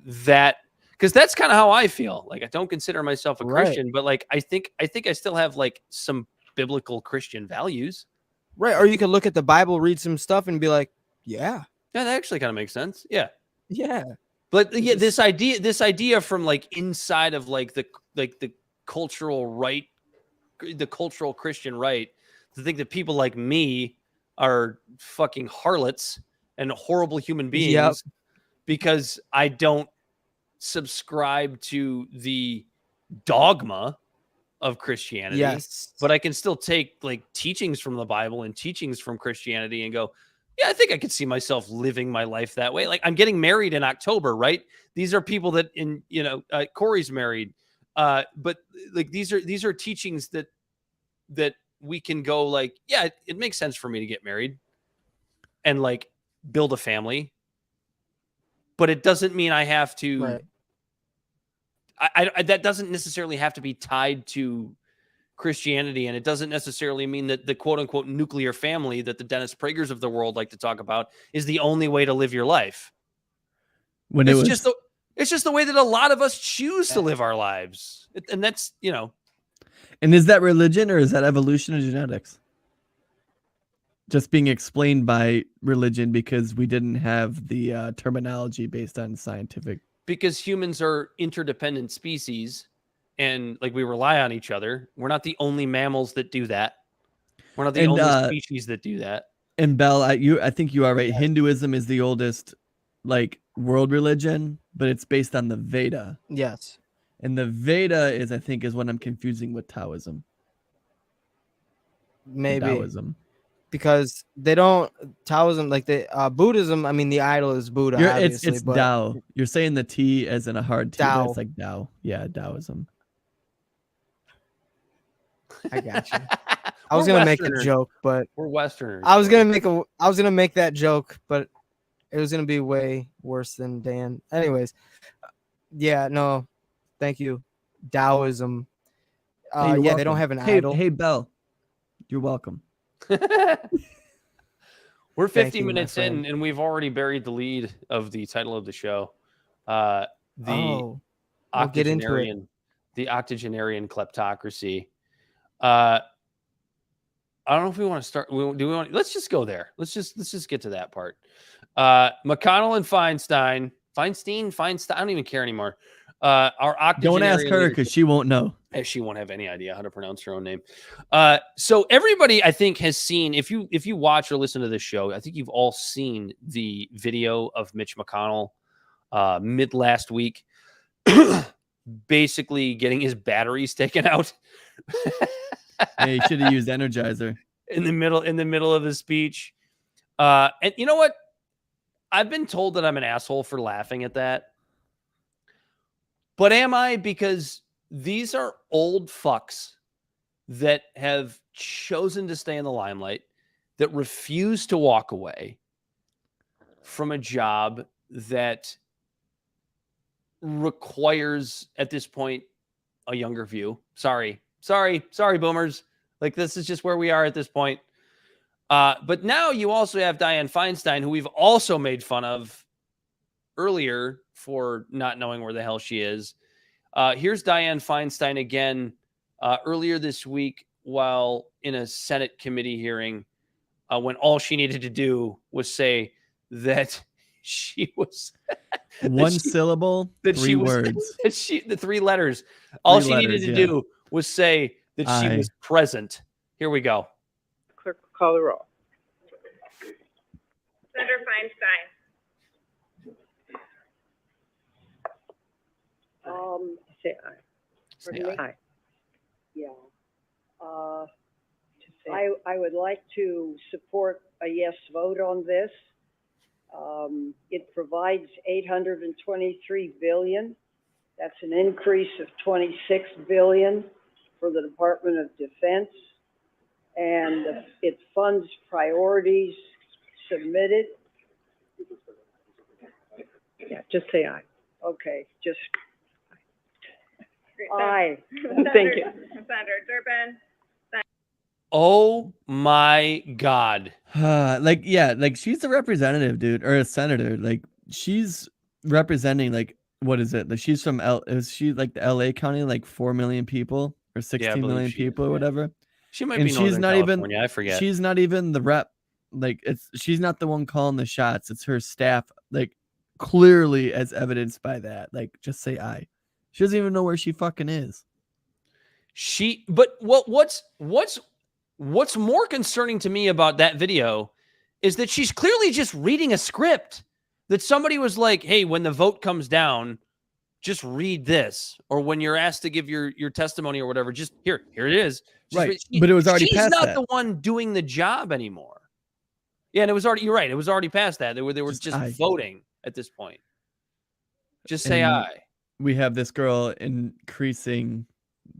that, because that's kind of how I feel. Like, I don't consider myself a Christian, but like I think I still have like some biblical Christian values. Right. Or you could look at the Bible, read some stuff, and be like, yeah, that actually kind of makes sense. Yeah. Yeah. But yeah, this idea from like inside of like the cultural right, the cultural Christian right, to think that people like me are fucking harlots and horrible human beings because I don't subscribe to the dogma of Christianity. Yes. But I can still take like teachings from the Bible and teachings from Christianity and go, yeah, I think I could see myself living my life that way. Like, I'm getting married in October, right? These are people that Corey's married. But like, these are teachings that we can go like, yeah, it makes sense for me to get married and like build a family, but it doesn't mean I have to, Right. I that doesn't necessarily have to be tied to Christianity. And it doesn't necessarily mean that the quote unquote nuclear family that the Dennis Pragers of the world like to talk about is the only way to live your life. when it's it was just the way that a lot of us choose to live our lives. And that's, And is that religion or is that evolution or genetics? Just being explained by religion because we didn't have the terminology based on scientific. because humans are interdependent species and like we rely on each other. We're not the only mammals that do that. We're not the only species that do that. And Bell, I think you are right. Hinduism is the oldest like world religion, but it's based on the Veda. Yes. And the Veda is, I think, is what I'm confusing with Taoism. Maybe. Taoism. Because they don't Taoism like the Buddhism. I mean, the idol is Buddha. Obviously, it's Tao. You're saying the T as in a hard T. Tao. But it's like Tao. Yeah, Taoism. I got you. I was gonna make a joke, but we're Westerners. I was gonna make that joke, but it was gonna be way worse than Dan. Anyways, yeah, no, thank you. Taoism. Hey, yeah, they don't have an idol. Hey, Bell, you're welcome. We're 50 minutes in, and we've already buried the lead of the title of the show. We'll get into it. The Octogenarian Kleptocracy. I don't know if we want to start. Let's just go there. Let's just get to that part. McConnell and Feinstein. I don't even care anymore. Our Octogenarian. Don't ask her because she won't know. She won't have any idea how to pronounce her own name. So everybody, I think, has seen, if you watch or listen to this show, I think you've all seen the video of Mitch McConnell mid last week, basically getting his batteries taken out. Yeah, he should have used Energizer in the middle of his speech. And you know what? I've been told that I'm an asshole for laughing at that. But am I? Because these are old fucks that have chosen to stay in the limelight, that refuse to walk away from a job that requires, at this point, a younger view. Sorry, boomers. Like, this is just where we are at this point. But now you also have Dianne Feinstein, who we've also made fun of earlier for not knowing where the hell she is. Here's Dianne Feinstein again earlier this week while in a Senate committee hearing when all she needed to do was say that she was syllable, three words. The three letters. All she needed to do was say that she was present. Here we go. Clerk will call the roll. Senator Feinstein. Say aye. Say aye. Yeah. I would like to support a yes vote on this. It provides $823 billion. That's an increase of $26 billion for the Department of Defense, and it funds priorities submitted. Yeah, just say aye. Okay, just Aye. Thank you. Senator Durbin. Oh my God. Like she's a representative, dude, or a senator. Like, she's representing, like, what is it? Like, she's from is she like the LA County, like 4 million people or 16 million people or whatever? She might And be she's Northern not California, even I forget. She's not even the rep. Like, she's not the one calling the shots. It's her staff, like, clearly as evidenced by that. Like, just say aye. She doesn't even know where she fucking is. But what's more concerning to me about that video is that she's clearly just reading a script that somebody was like, hey, when the vote comes down, just read this. Or when you're asked to give your testimony or whatever, just here it is. Just right. But it was already past that. She's not the one doing the job anymore. Yeah, and it was already, you're right. It was already past that. They were just voting at this point. Just say aye. We have this girl increasing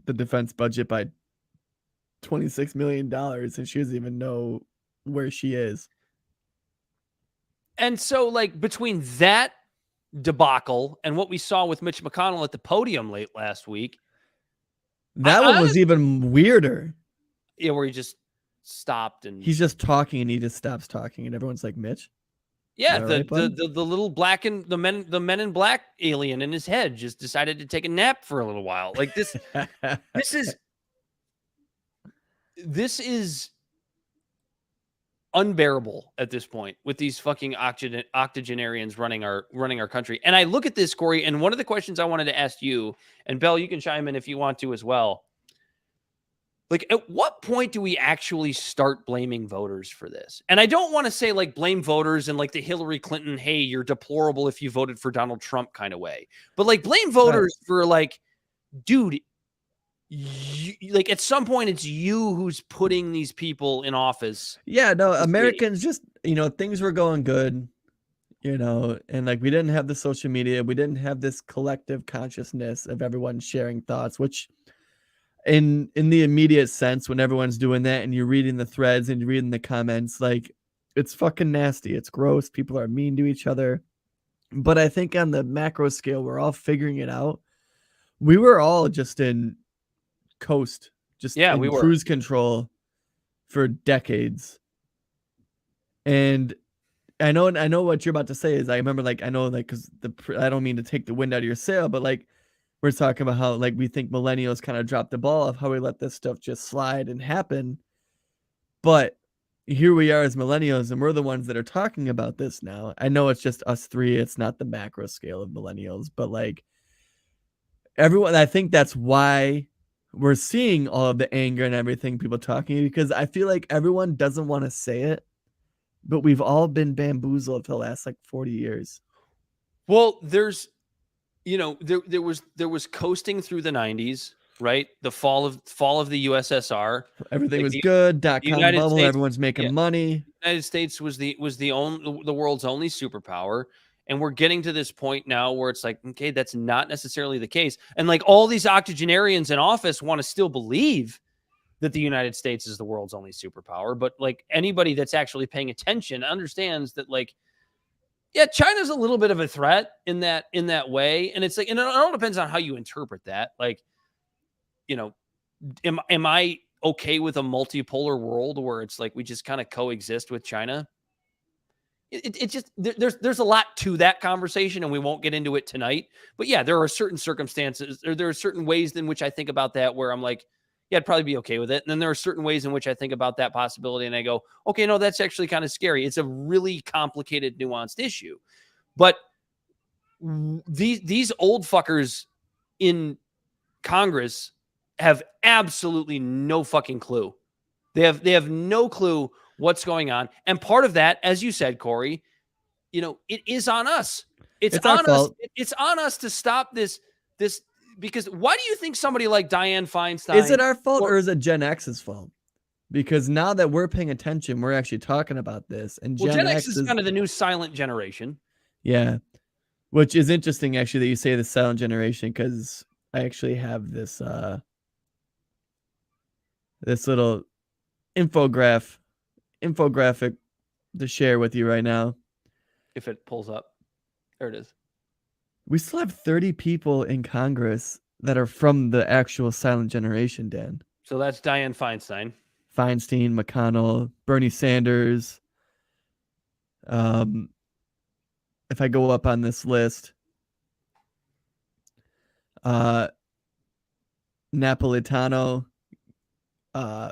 the defense budget by $26 million, and she doesn't even know where she is. And so, like, between that debacle and what we saw with Mitch McConnell at the podium late last week, that one was even weirder. Yeah, where he just stopped and he's just talking and he just stops talking, and everyone's like, Mitch? Yeah, All the, right, the bud? the the little black and the men in black alien in his head just decided to take a nap for a little while. Like this is this is unbearable at this point with these fucking octogenarians running our country. And I look at this, Corey, and one of the questions I wanted to ask you, and Bell, you can chime in if you want to as well. Like, at what point do we actually start blaming voters for this? And I don't want to say like blame voters and like the Hillary Clinton, hey, you're deplorable if you voted for Donald Trump kind of way, but like blame voters for like, dude, like at some point it's you who's putting these people in office. Yeah, no, Americans just, things were going good, and like we didn't have the social media, we didn't have this collective consciousness of everyone sharing thoughts, which in the immediate sense, when everyone's doing that and you're reading the threads and you're reading the comments, like it's fucking nasty. It's gross. People are mean to each other. But I think on the macro scale, we're all figuring it out. We were all just in in cruise control for decades. And I know what you're about to say is I remember because I don't mean to take the wind out of your sail, but like we're talking about how like we think millennials kind of dropped the ball of how we let this stuff just slide and happen. But here we are as millennials, and we're the ones that are talking about this now. I know it's just us three. It's not the macro scale of millennials, but like everyone, I think that's why we're seeing all of the anger and everything people talking, because I feel like everyone doesn't want to say it, but we've all been bamboozled for the last like 40 years. Well, there's, there was coasting through the 90s, right? The fall of the USSR. Everything was good. .com bubble. Everyone's making money. The United States was the world's only superpower. And we're getting to this point now where it's like, okay, that's not necessarily the case. And like all these octogenarians in office want to still believe that the United States is the world's only superpower. But like anybody that's actually paying attention understands that like, yeah, China's a little bit of a threat in that way. And it's like, and it all depends on how you interpret that. Like, am I okay with a multipolar world where it's like we just kind of coexist with China? It just there's a lot to that conversation, and we won't get into it tonight. But yeah, there are certain circumstances, or there are certain ways in which I think about that where I'm like, yeah, I'd probably be okay with it. And then there are certain ways in which I think about that possibility and I go, okay, no, that's actually kind of scary. It's a really complicated, nuanced issue. But these old fuckers in Congress have absolutely no fucking clue. They have no clue what's going on. And part of that, as you said, Corey, it is on us. It's on us. It's on us to stop this, because why do you think somebody like Dianne Feinstein... Is it our fault or is it Gen X's fault? Because now that we're paying attention, we're actually talking about this. And Gen X is kind of the new silent generation. Yeah. Which is interesting, actually, that you say the silent generation, because I actually have this this little infographic to share with you right now. If it pulls up. There it is. We still have 30 people in Congress that are from the actual silent generation, Dan. So that's Dianne Feinstein, McConnell, Bernie Sanders. If I go up on this list, Napolitano,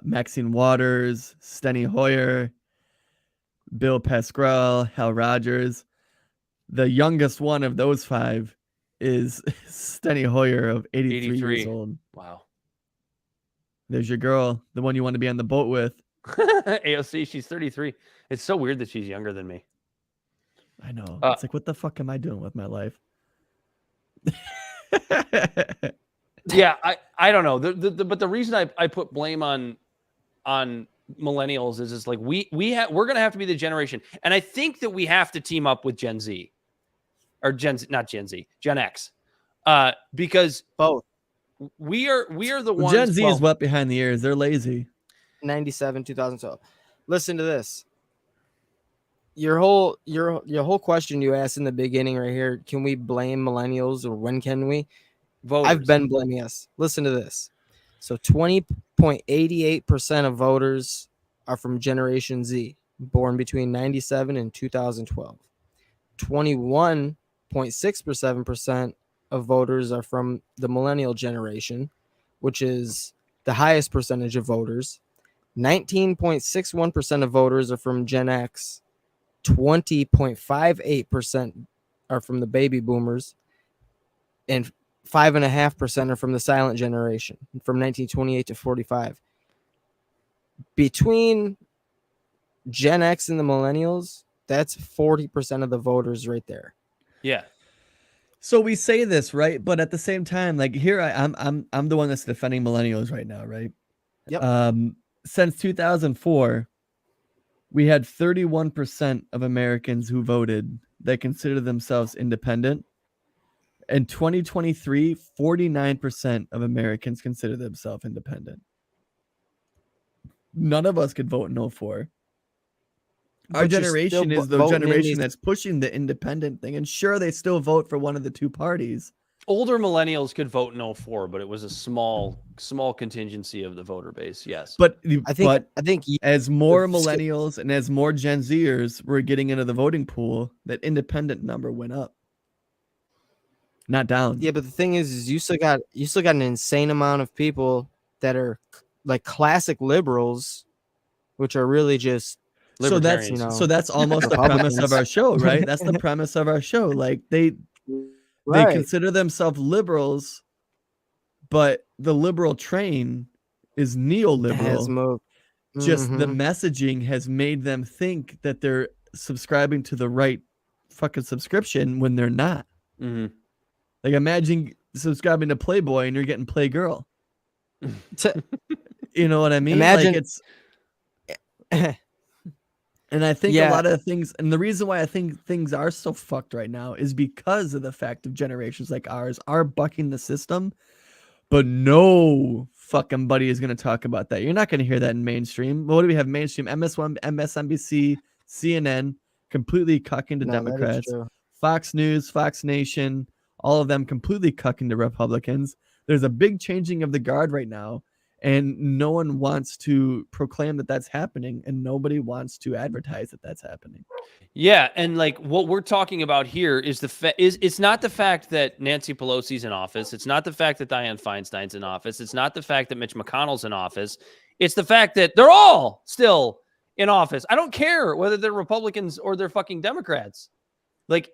Maxine Waters, Steny Hoyer, Bill Pascrell, Hal Rogers. The youngest one of those five is Steny Hoyer of 83 years old. Wow. There's your girl, the one you want to be on the boat with. AOC, she's 33. It's so weird that she's younger than me. I know. It's like, what the fuck am I doing with my life? Yeah, I don't know. But the reason I put blame on millennials is like we're gonna have to be the generation, and I think that we have to team up with Gen Z, or Gen X, because both we are the ones. Gen Z is wet behind the ears. They're lazy. 97, 2012. Listen to this. Your whole question you asked in the beginning right here. Can we blame millennials, or when can we? Voters. I've been blaming us. Listen to this. So 20.88% of voters are from Generation Z, born between 97 and 2012. 21.67% of voters are from the millennial generation, which is the highest percentage of voters. 19.61% of voters are from Gen X. 20.58% are from the baby boomers. And 5.5% are from the silent generation from 1928 to 45. Between Gen X and the millennials, that's 40% of the voters right there. Yeah. So we say this, right? But at the same time, like here I'm the one that's defending millennials right now, right? Yep. Since 2004, we had 31% of Americans who voted that consider themselves independent. In 2023, 49% of Americans consider themselves independent. None of us could vote in 04. Our But you're generation still is the voting in generation these- that's pushing the independent thing. And sure, they still vote for one of the two parties. Older millennials could vote in 04, but it was a small contingency of the voter base. Yes. But I think as more Skip- millennials and as more Gen Zers were getting into the voting pool, that independent number went up, not down. Yeah, but the thing is you still got an insane amount of people that are like classic liberals, which are really just So that's Libertarians. so that's almost the premise of our show, right? That's the premise of our show. Like they consider themselves liberals, but the liberal train is neoliberal. has moved. Just the Mhm. messaging has made them think that they're subscribing to the right fucking subscription when they're not. Mhm. Like imagine subscribing to Playboy and you're getting Playgirl. You know what I mean? Imagine- like it's and I think a lot of things, and the reason why I think things are so fucked right now is because of the fact of generations like ours are bucking the system, but no fucking buddy is going to talk about that. You're not going to hear that in mainstream. What do we have? Mainstream, MS1, MSNBC, CNN, completely cucking to Democrats. Fox News, Fox Nation, all of them completely cucking to Republicans. There's a big changing of the guard right now. And no one wants to proclaim that that's happening, and nobody wants to advertise that that's happening. Yeah, and like what we're talking about here is it's not the fact that Nancy Pelosi's in office. It's not the fact that Dianne Feinstein's in office. It's not the fact that Mitch McConnell's in office. It's the fact that they're all still in office. I don't care whether they're Republicans or they're fucking Democrats. Like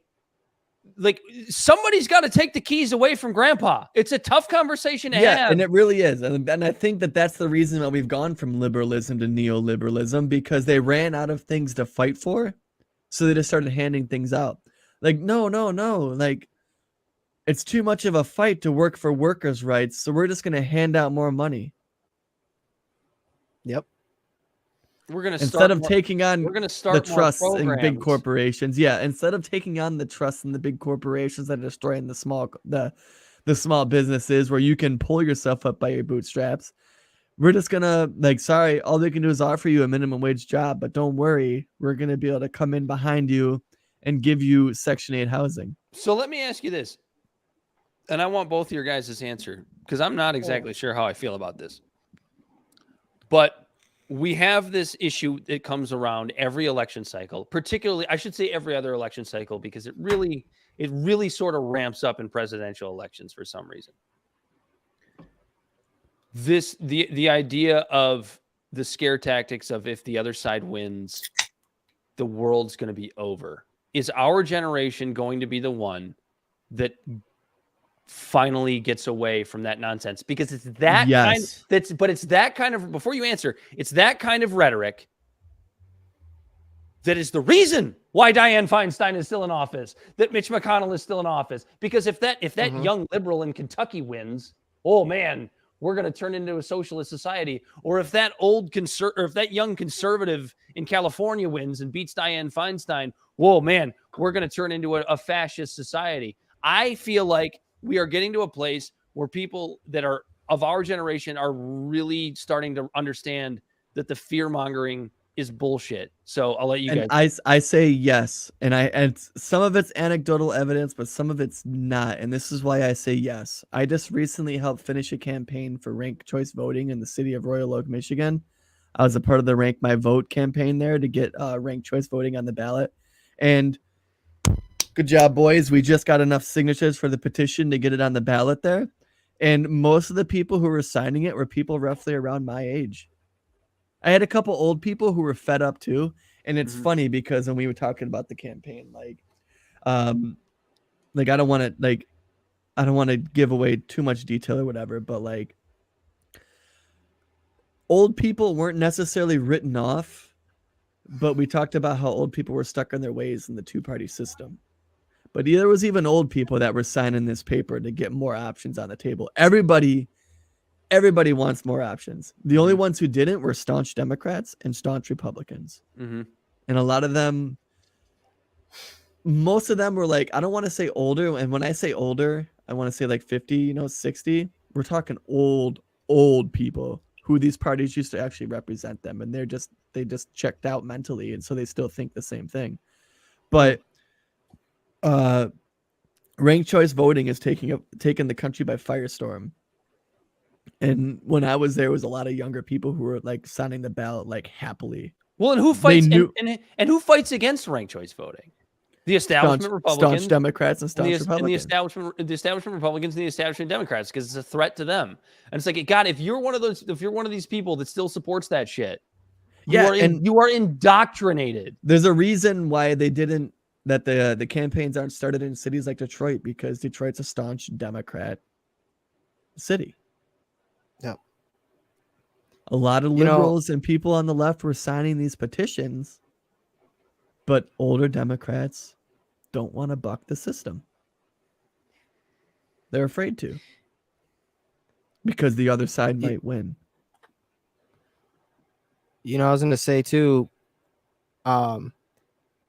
somebody's got to take the keys away from grandpa. It's a tough conversation to have. And it really is. And I think that that's the reason why we've gone from liberalism to neoliberalism, because they ran out of things to fight for. So they just started handing things out. Like, no. Like, it's too much of a fight to work for workers' rights. So we're just going to hand out more money. Yep. We're going to instead of taking on the trusts in big corporations. Yeah, instead of taking on the trusts in the big corporations that are destroying the small businesses where you can pull yourself up by your bootstraps, we're just gonna sorry, all they can do is offer you a minimum wage job, but don't worry, we're gonna be able to come in behind you and give you Section 8 housing. So let me ask you this, and I want both of your guys' answer because I'm not exactly sure how I feel about this, but we have this issue that comes around every election cycle, particularly, I should say every other election cycle, because it really sort of ramps up in presidential elections for some reason. The idea of the scare tactics of if the other side wins, the world's going to be over. Is our generation going to be the one that finally gets away from that nonsense? Because it's that it's that kind of, before you answer, it's that kind of rhetoric that is the reason why Dianne Feinstein is still in office, that Mitch McConnell is still in office. Because if that young liberal in Kentucky wins, oh man, we're going to turn into a socialist society. Or if that young conservative in California wins and beats Dianne Feinstein, whoa man, we're going to turn into a fascist society. I feel like we are getting to a place where people that are of our generation are really starting to understand that the fear mongering is bullshit. So I'll let you guys. I say yes, and some of it's anecdotal evidence, but some of it's not, and this is why I say yes. I just recently helped finish a campaign for ranked choice voting in the city of Royal Oak, Michigan. I was a part of the Rank My Vote campaign there to get ranked choice voting on the ballot, and Good job, boys. We just got enough signatures for the petition to get it on the ballot there. And most of the people who were signing it were people roughly around my age. I had a couple old people who were fed up too. And it's funny because when we were talking about the campaign, I don't want to give away too much detail or whatever, but like old people weren't necessarily written off, but we talked about how old people were stuck in their ways in the two-party system. But there was even old people that were signing this paper to get more options on the table. Everybody wants more options. The only ones who didn't were staunch Democrats and staunch Republicans. And a lot of them, most of them were like, I don't want to say older. And when I say older, I want to say like 50, 60. We're talking old people who these parties used to actually represent them. And they just checked out mentally. And so they still think the same thing. But ranked choice voting is taking the country by firestorm. And when I was there was a lot of younger people who were like signing the ballot like happily. Well, and who fights and who fights against ranked choice voting? The establishment Republicans, staunch Democrats, and staunch Republicans. And the establishment Republicans and the establishment Democrats, because it's a threat to them. And it's like, God, if you're one of these people that still supports that shit, you are indoctrinated. There's a reason why they didn't. That the campaigns aren't started in cities like Detroit, because Detroit's a staunch Democrat city. Yep. A lot of liberals and people on the left were signing these petitions, but older Democrats don't want to buck the system. They're afraid to, because the other side might win. I was going to say too,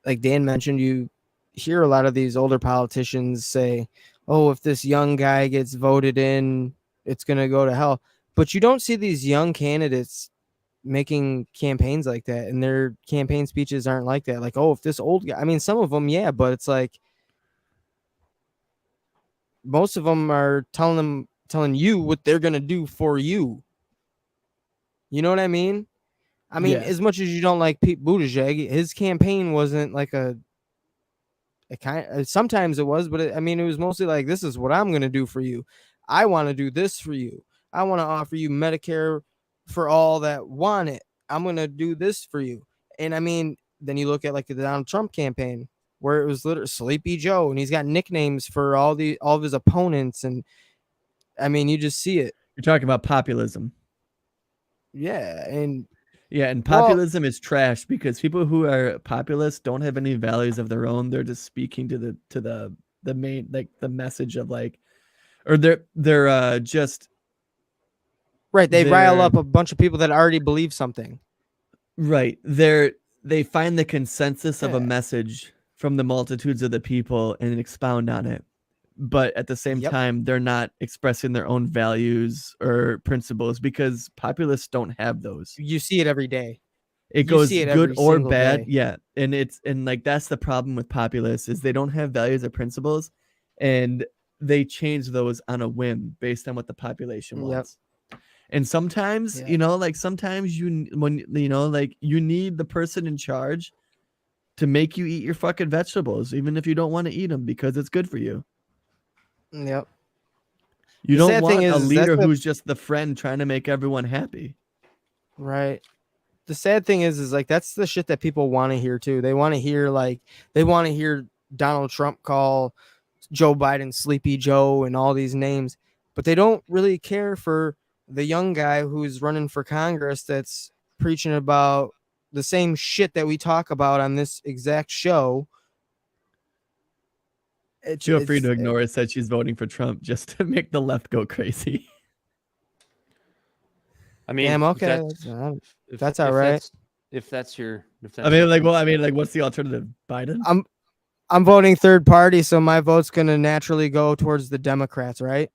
like Dan mentioned, you hear a lot of these older politicians say, oh, if this young guy gets voted in, it's going to go to hell. But you don't see these young candidates making campaigns like that, and their campaign speeches aren't like that. Like, oh, if this old guy, I mean, some of them, yeah, but it's like most of them are telling you what they're going to do for you. You know what I mean? I mean, as much as you don't like Pete Buttigieg, his campaign wasn't like a kind. Sometimes it was, but it was mostly like, this is what I'm going to do for you. I want to do this for you. I want to offer you Medicare for all that want it. I'm going to do this for you. And I mean, then you look at like the Donald Trump campaign, where it was literally Sleepy Joe, and he's got nicknames for all of his opponents. And I mean, you just see it. You're talking about populism. Yeah. And populism is trash, because people who are populist don't have any values of their own. They're just speaking to the main, like the message of like, or they're just right. They rile up a bunch of people that already believe something. Right. They find the consensus of a message from the multitudes of the people and expound on it. But at the same time, they're not expressing their own values or principles, because populists don't have those. You see it every day. It goes good or bad. Day. Yeah. And like, that's the problem with populists, is they don't have values or principles, and they change those on a whim based on what the population wants. And sometimes, sometimes you need the person in charge to make you eat your fucking vegetables, even if you don't want to eat them, because it's good for you. Yep. You don't want a leader who's just the friend trying to make everyone happy. Right. The sad thing is like, that's the shit that people want to hear too. They want to hear Donald Trump call Joe Biden Sleepy Joe and all these names, but they don't really care for the young guy who's running for Congress that's preaching about the same shit that we talk about on this exact show. Feel free to ignore it. Said she's voting for Trump just to make the left go crazy. I mean, I'm okay. That's all right. What's the alternative? Biden? I'm voting third party, so my vote's gonna naturally go towards the Democrats, right?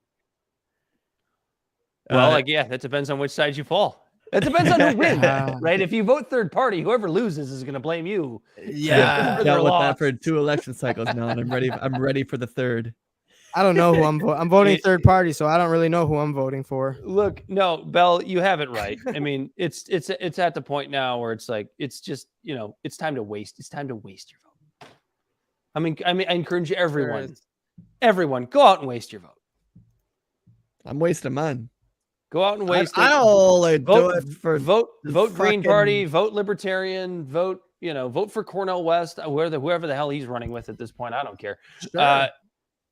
Well, that depends on which side you fall. It depends on who wins, right? If you vote third party, whoever loses is going to blame you. Yeah, dealt with that for 2 election cycles now, and I'm ready for the third. I don't know who I'm voting. I'm voting third party, so I don't really know who I'm voting for. Look, no, Bell, you have it right. I mean, it's at the point now where it's like, it's just, it's time to waste. It's time to waste your vote. I encourage everyone, go out and waste your vote. I'm wasting mine. Go out and waste it. I'll do it for vote Green fucking- Party, vote Libertarian, vote for Cornel West, whoever the hell he's running with at this point. I don't care. Sure.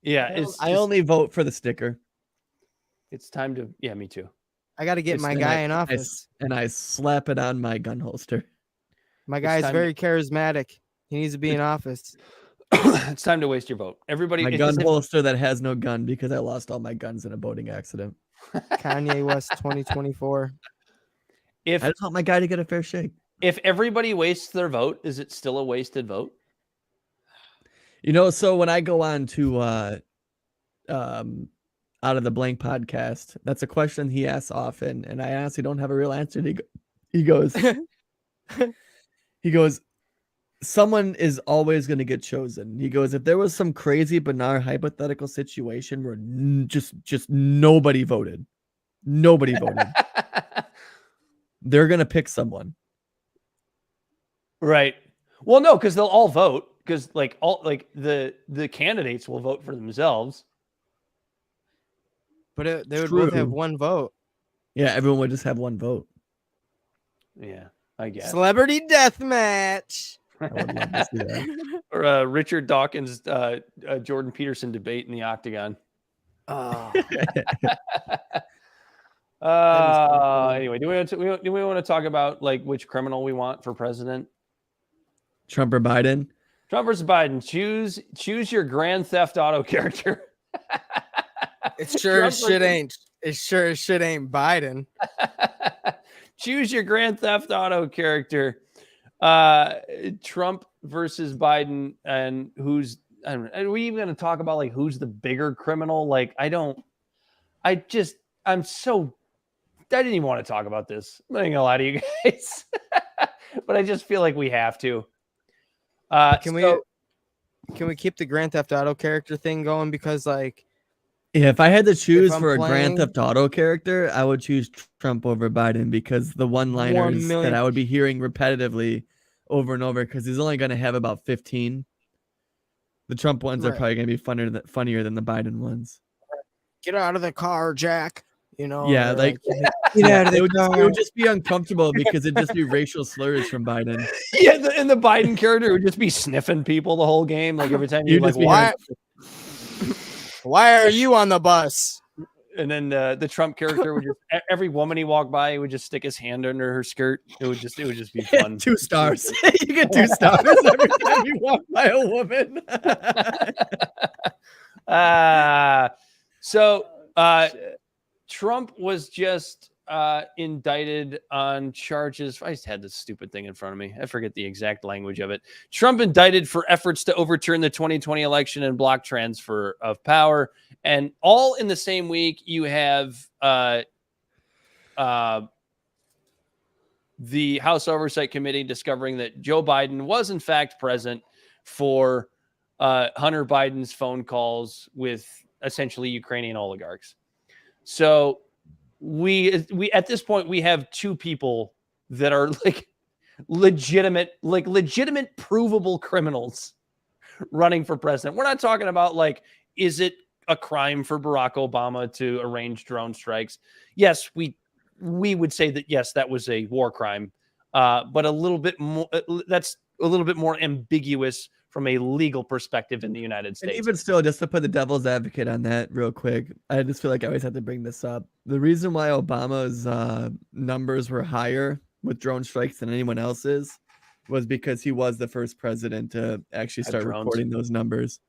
Yeah, I only vote for the sticker. It's time to. Yeah, me too. I got to get my guy in office. And I slap it on my gun holster. My guy's very charismatic. He needs to be in office. It's time to waste your vote. Everybody, My gun holster that has no gun because I lost all my guns in a boating accident. Kanye West 2024. I just want my guy to get a fair shake. If everybody wastes their vote, is it still a wasted vote? So when I go on to Out of the Blank podcast, that's a question he asks often, and I honestly don't have a real answer. He goes, someone is always going to get chosen. He goes, if there was some crazy, banal, hypothetical situation where just nobody voted, they're going to pick someone. Right. Well, no, because they'll all vote. Because the candidates will vote for themselves. But they would both have one vote. Yeah, everyone would just have one vote. Yeah, I guess. Celebrity death match. I would love to see that. Or Richard Dawkins, Jordan Peterson debate in the Octagon. Oh. Anyway, do we want to talk about which criminal we want for president? Trump or Biden? Trump versus Biden. Choose your Grand Theft Auto character. It sure as shit ain't Biden. Choose your Grand Theft Auto character. Trump versus Biden, and are we even going to talk about who's the bigger criminal? I didn't even want to talk about this. I'm not gonna lie to you guys, but I just feel like we have to. Can we keep the Grand Theft Auto character thing going? Because if I had to choose for a playing Grand Theft Auto character, I would choose Trump over Biden because the one-liners that I would be hearing repetitively over and over, because he's only going to have about 15. The Trump ones are probably going to be funnier than the Biden ones. Get out of the car, Jack. Yeah, get out of the car. It would just be uncomfortable because it'd just be racial slurs from Biden. Yeah, and the Biden character would just be sniffing people the whole game. Every time you why are you on the bus? And then the Trump character would just every woman he walked by, he would just stick his hand under her skirt. It would just be fun. 2 stars. You get 2 stars every time you walk by a woman. Trump was just indicted on charges. I just had this stupid thing in front of me. I forget the exact language of it. Trump indicted for efforts to overturn the 2020 election and block transfer of power. And all in the same week, you have the House Oversight Committee discovering that Joe Biden was in fact present for Hunter Biden's phone calls with essentially Ukrainian oligarchs. So we at this point we have 2 people that are legitimate provable criminals running for president. We're not talking about is it a crime for Barack Obama to arrange drone strikes? Yes, we would say that yes, that was a war crime, but a little bit more. That's a little bit more ambiguous from a legal perspective in the United States. And even still, just to put the devil's advocate on that real quick, I just feel like I always have to bring this up. The reason why Obama's numbers were higher with drone strikes than anyone else's was because he was the first president to actually start recording those numbers.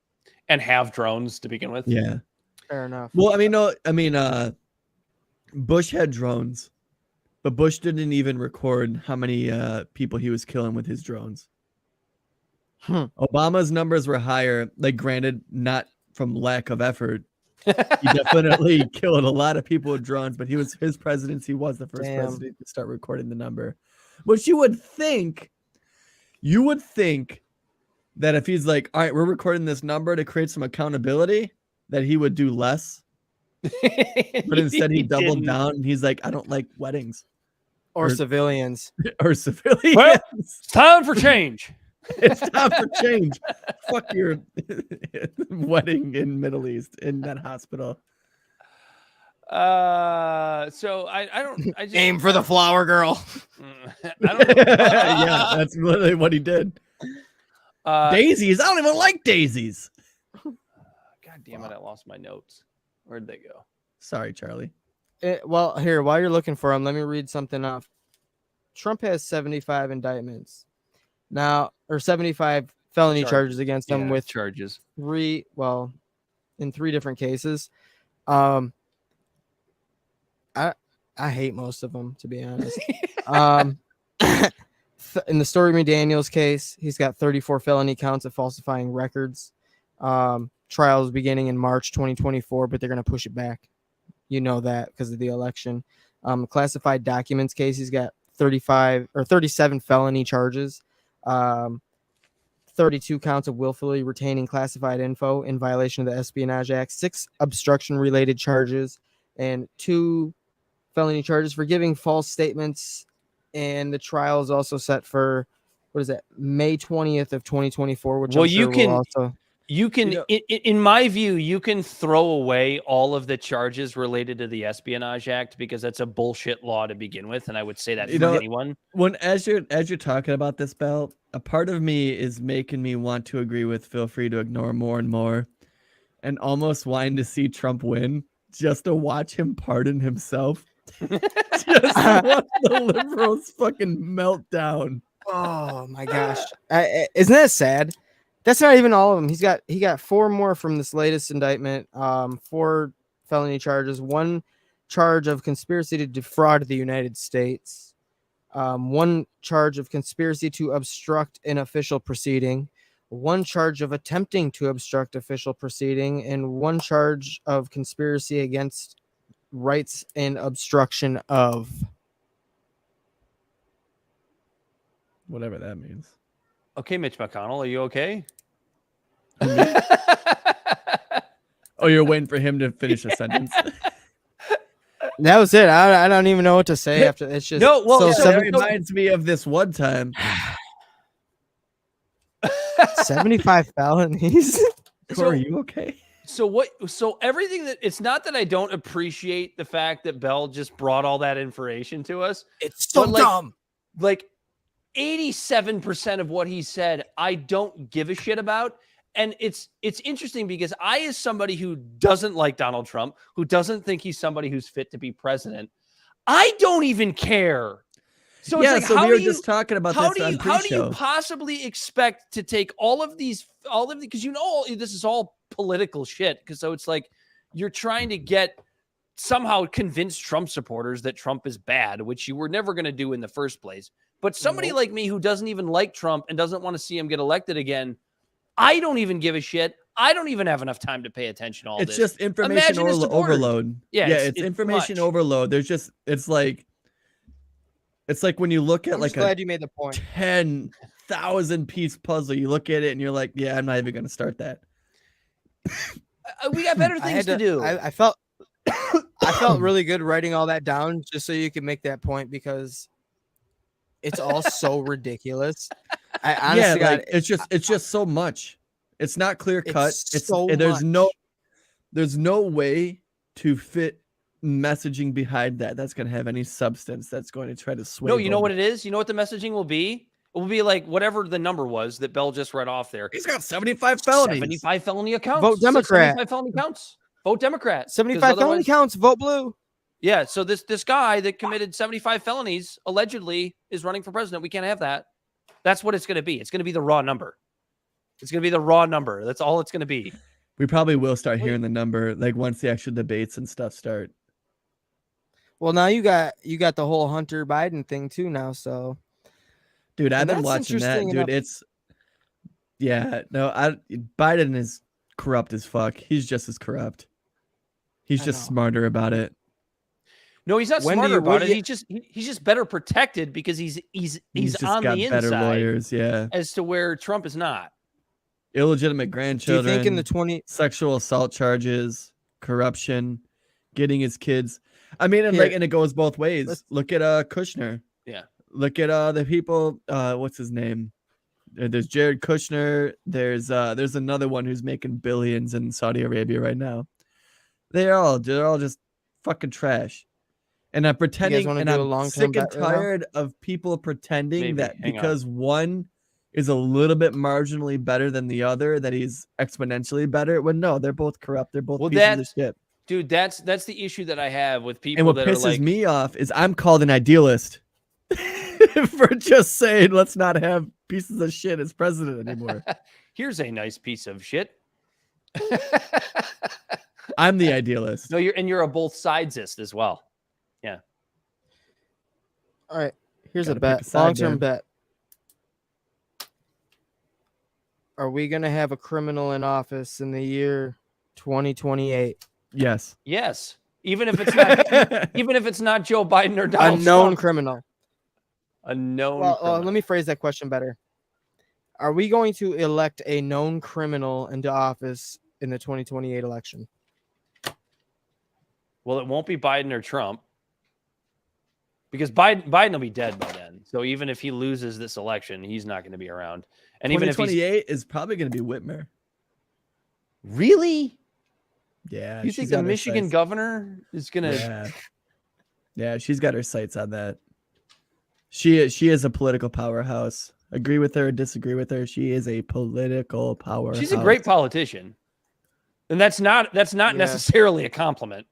And have drones to begin with. Yeah. Fair enough. Well, Bush had drones, but Bush didn't even record how many people he was killing with his drones. Obama's numbers were higher, granted, not from lack of effort. He definitely killed a lot of people with drones, but his presidency was the first president to start recording the number. Which you would think that if he's like, all right, we're recording this number to create some accountability, that he would do less. But instead he doubled down and he's like, I don't like weddings. Or civilians. Or civilians. Well, it's time for change. It's time for change. Fuck your wedding in Middle East in that hospital. So I just Aim for the flower girl. I don't know. Yeah, that's literally what he did. Daisies. I don't even like daisies. God damn it! I lost my notes. Where'd they go? Sorry, Charlie. Well, here, while you're looking for them, let me read something off. Trump has 75 indictments now, or 75 felony charges against him with charges. In 3 different cases. I hate most of them, to be honest. In the Stormy Daniels case, he's got 34 felony counts of falsifying records. Trials beginning in March 2024, but they're going to push it back. You know that because of the election. Classified documents case, he's got 37 felony charges. 32 counts of willfully retaining classified info in violation of the Espionage Act, 6 obstruction-related charges, and 2 felony charges for giving false statements. And the trial is also set for, May 20th of 2024, which You can, in my view, you can throw away all of the charges related to the Espionage Act because that's a bullshit law to begin with, and I would say that for anyone. As you're talking about this, Bell, a part of me is making me want to agree with feel free to ignore more and more, and almost wanting to see Trump win just to watch him pardon himself, just to watch the liberals fucking melt down. Oh my gosh, isn't that sad? That's not even all of them. He got 4 more from this latest indictment. 4 felony charges, 1 charge of conspiracy to defraud the United States, 1 charge of conspiracy to obstruct an official proceeding, 1 charge of attempting to obstruct official proceeding, and 1 charge of conspiracy against rights and obstruction of. Whatever that means. Okay, Mitch McConnell, are you okay? Oh, you're waiting for him to finish a sentence. That was it. I don't even know what to say after. It's just that reminds me of this one time. 75 felonies. Are you okay? So everything that it's not that I don't appreciate the fact that Bell just brought all that information to us. It's so dumb. Like 87% of what he said, I don't give a shit about. And it's interesting because I, as somebody who doesn't like Donald Trump, who doesn't think he's somebody who's fit to be president, I don't even care. So yeah, it's so we were just talking about this on pre-show. How do you possibly expect to take all of these, because this is all political shit. Because so it's like you're trying to somehow convince Trump supporters that Trump is bad, which you were never going to do in the first place. But somebody like me who doesn't even like Trump and doesn't want to see him get elected again, I don't even give a shit. I don't even have enough time to pay attention to all this. It's just information overload. Yeah, it's information overload. There's just it's like when you look at glad you made the point. 10,000 piece puzzle. You look at it and you're like, yeah, I'm not even going to start that. We got better things to do. I felt really good writing all that down just so you can make that point because it's all so ridiculous. I honestly it's just so much. It's not clear cut. There's no way to fit messaging behind that. That's going to have any substance. That's going to try to sway. No, you know what it is? You know what the messaging will be? It will be like whatever the number was that Bell just read off there. He's got 75 felonies. 75 felony accounts. Vote Democrat. 75 felony counts. Vote Democrat. 75 felony counts. Vote blue. Yeah, so this guy that committed 75 felonies allegedly is running for president. We can't have that. That's what it's going to be. It's going to be the raw number. It's going to be the raw number. That's all it's going to be. We probably will start hearing the number like once the actual debates and stuff start. Well, now you got the whole Hunter Biden thing too now. So, dude, I've been watching that. Dude, Biden is corrupt as fuck. He's just as corrupt. He's just smarter about it. No, he's not smarter about it. He's just better protected because he's just on got the better inside. Lawyers, yeah. As to where Trump is not. Illegitimate grandchildren. Do you think in the sexual assault charges, corruption, getting his kids? I mean, and it goes both ways. Look at Kushner. Yeah. Look at the people. What's his name? There's Jared Kushner. There's another one who's making billions in Saudi Arabia right now. They're all just fucking trash. And I'm pretending, wanna and do a I'm long-term sick and bet right now? tired of people pretending Maybe. that Hang on. because one is a little bit marginally better than the other, that he's exponentially better. Well, no, they're both corrupt. They're both pieces of shit. Dude, that's the issue that I have with people And what that are pisses like, me off is I'm called an idealist for just saying let's not have pieces of shit as president anymore. here's a nice piece of shit. I'm the idealist. No, you're a both sidesist as well. Yeah. All right, here's Gotta a pick bet. a side, Long-term man. bet. Are we gonna have a criminal in office in the year 2028? Yes. Yes. Even if it's not Joe Biden or Donald A known Trump. criminal. A known Well, criminal. let me phrase that question better. Are we going to elect a known criminal into office in the 2028 election? Well, it won't be Biden or Trump because Biden will be dead by then. So even if he loses this election, he's not going to be around. And even if he's 2028 is probably going to be Whitmer. really, Yeah. you she's think got the her Michigan sights- governor is going to? Yeah. Yeah, she's got her sights on that. She is a political powerhouse. Agree with her, disagree with her. She is a political powerhouse. She's a great politician, and that's not Yeah. necessarily a compliment.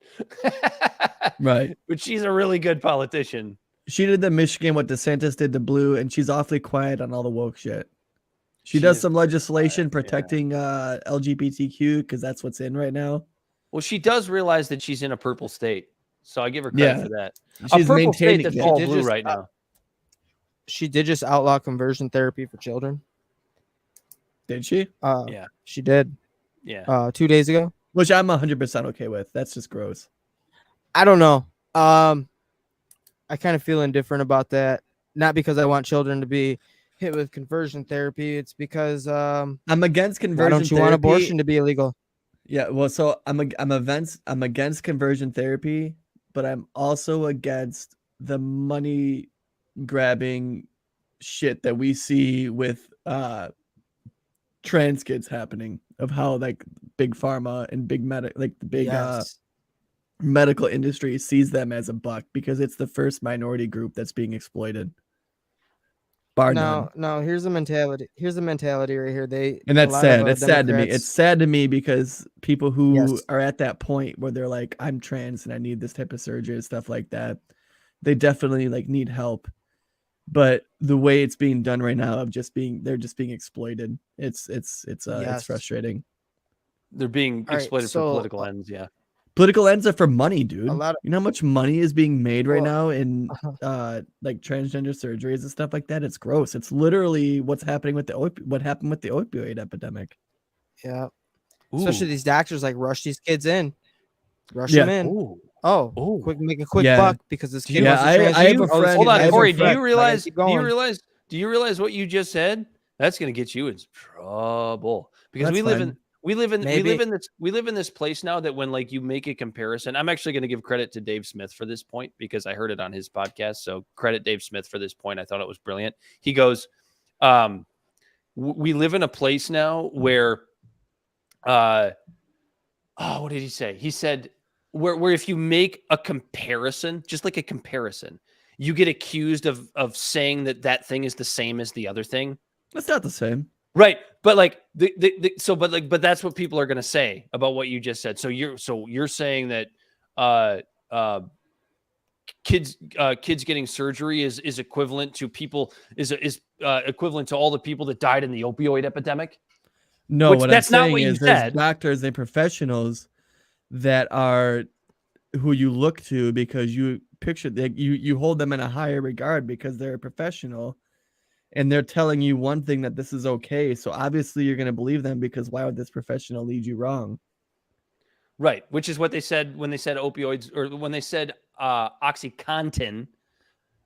Right. But she's a really good politician. She did the Michigan what DeSantis did to Blue, and she's awfully quiet on all the woke shit. She She does is some legislation quiet, yeah. protecting LGBTQ because that's what's in right now. Well, she does realize that she's in a purple state, so I give her credit Yeah. for that. She's a purple state maintaining that's it. all She did blue just- right now. She did just outlaw conversion therapy for children. Did she? Yeah. She did Yeah. 2 days ago. Which I'm 100% okay with. That's just gross. I don't know. I kind of feel indifferent about that. Not because I want children to be hit with conversion therapy. It's because I'm against why conversion don't you want therapy. abortion to be illegal? Yeah, well, so I'm against conversion therapy, but I'm also against the money grabbing shit that we see with trans kids happening, of how like big pharma and big Yes. medical industry sees them as a buck because it's the first minority group that's being exploited. Bar none. No. Here's the mentality. Here's the mentality right here. And that's sad. It's sad to me. Democrats- It's sad to me because people who Yes. are at that point where they're like, I'm trans and I need this type of surgery and stuff like that, they definitely like need help. But the way it's being done right now they're just being exploited. It's Yes. frustrating. They're being All right, exploited so, for political ends. Yeah. Political ends are for money, dude. A lot of- You know how much money is being made right Well, now in like transgender surgeries and stuff like that? It's gross. It's literally what's happening with what happened with the opioid epidemic. Yeah. Especially Ooh. these doctors like rush these kids in. Rush Yeah. them in. Ooh. Oh, Ooh. quick, make a quick Yeah. buck because this kid Yeah, wants to I have transgender. a Oh, this friend- Hold kid on, I have a Corey. wants Do to you friend- realize? keep Do you going. realize? Do you realize what you just said? That's going to get you in trouble because That's we live fine. in we live Maybe. in this place now that when like you make a comparison, I'm actually going to give credit to Dave Smith for this point because I heard it on his podcast. So credit Dave Smith for this point. I thought it was brilliant. He goes, we live in a place now where, what did he say? He said where if you make a comparison, just like a comparison, you get accused of saying that thing is the same as the other thing. It's not the same. Right. But like but that's what people are going to say about what you just said. So you're saying that kids getting surgery is equivalent to people is equivalent to all the people that died in the opioid epidemic? No, Which what that's I'm not saying what you is there's said. doctors and professionals that are who you look to because you picture you hold them in a higher regard because they're a professional and they're telling you one thing that this is okay. So obviously you're going to believe them because why would this professional lead you wrong? Right, which is what they said when they said opioids or when they said OxyContin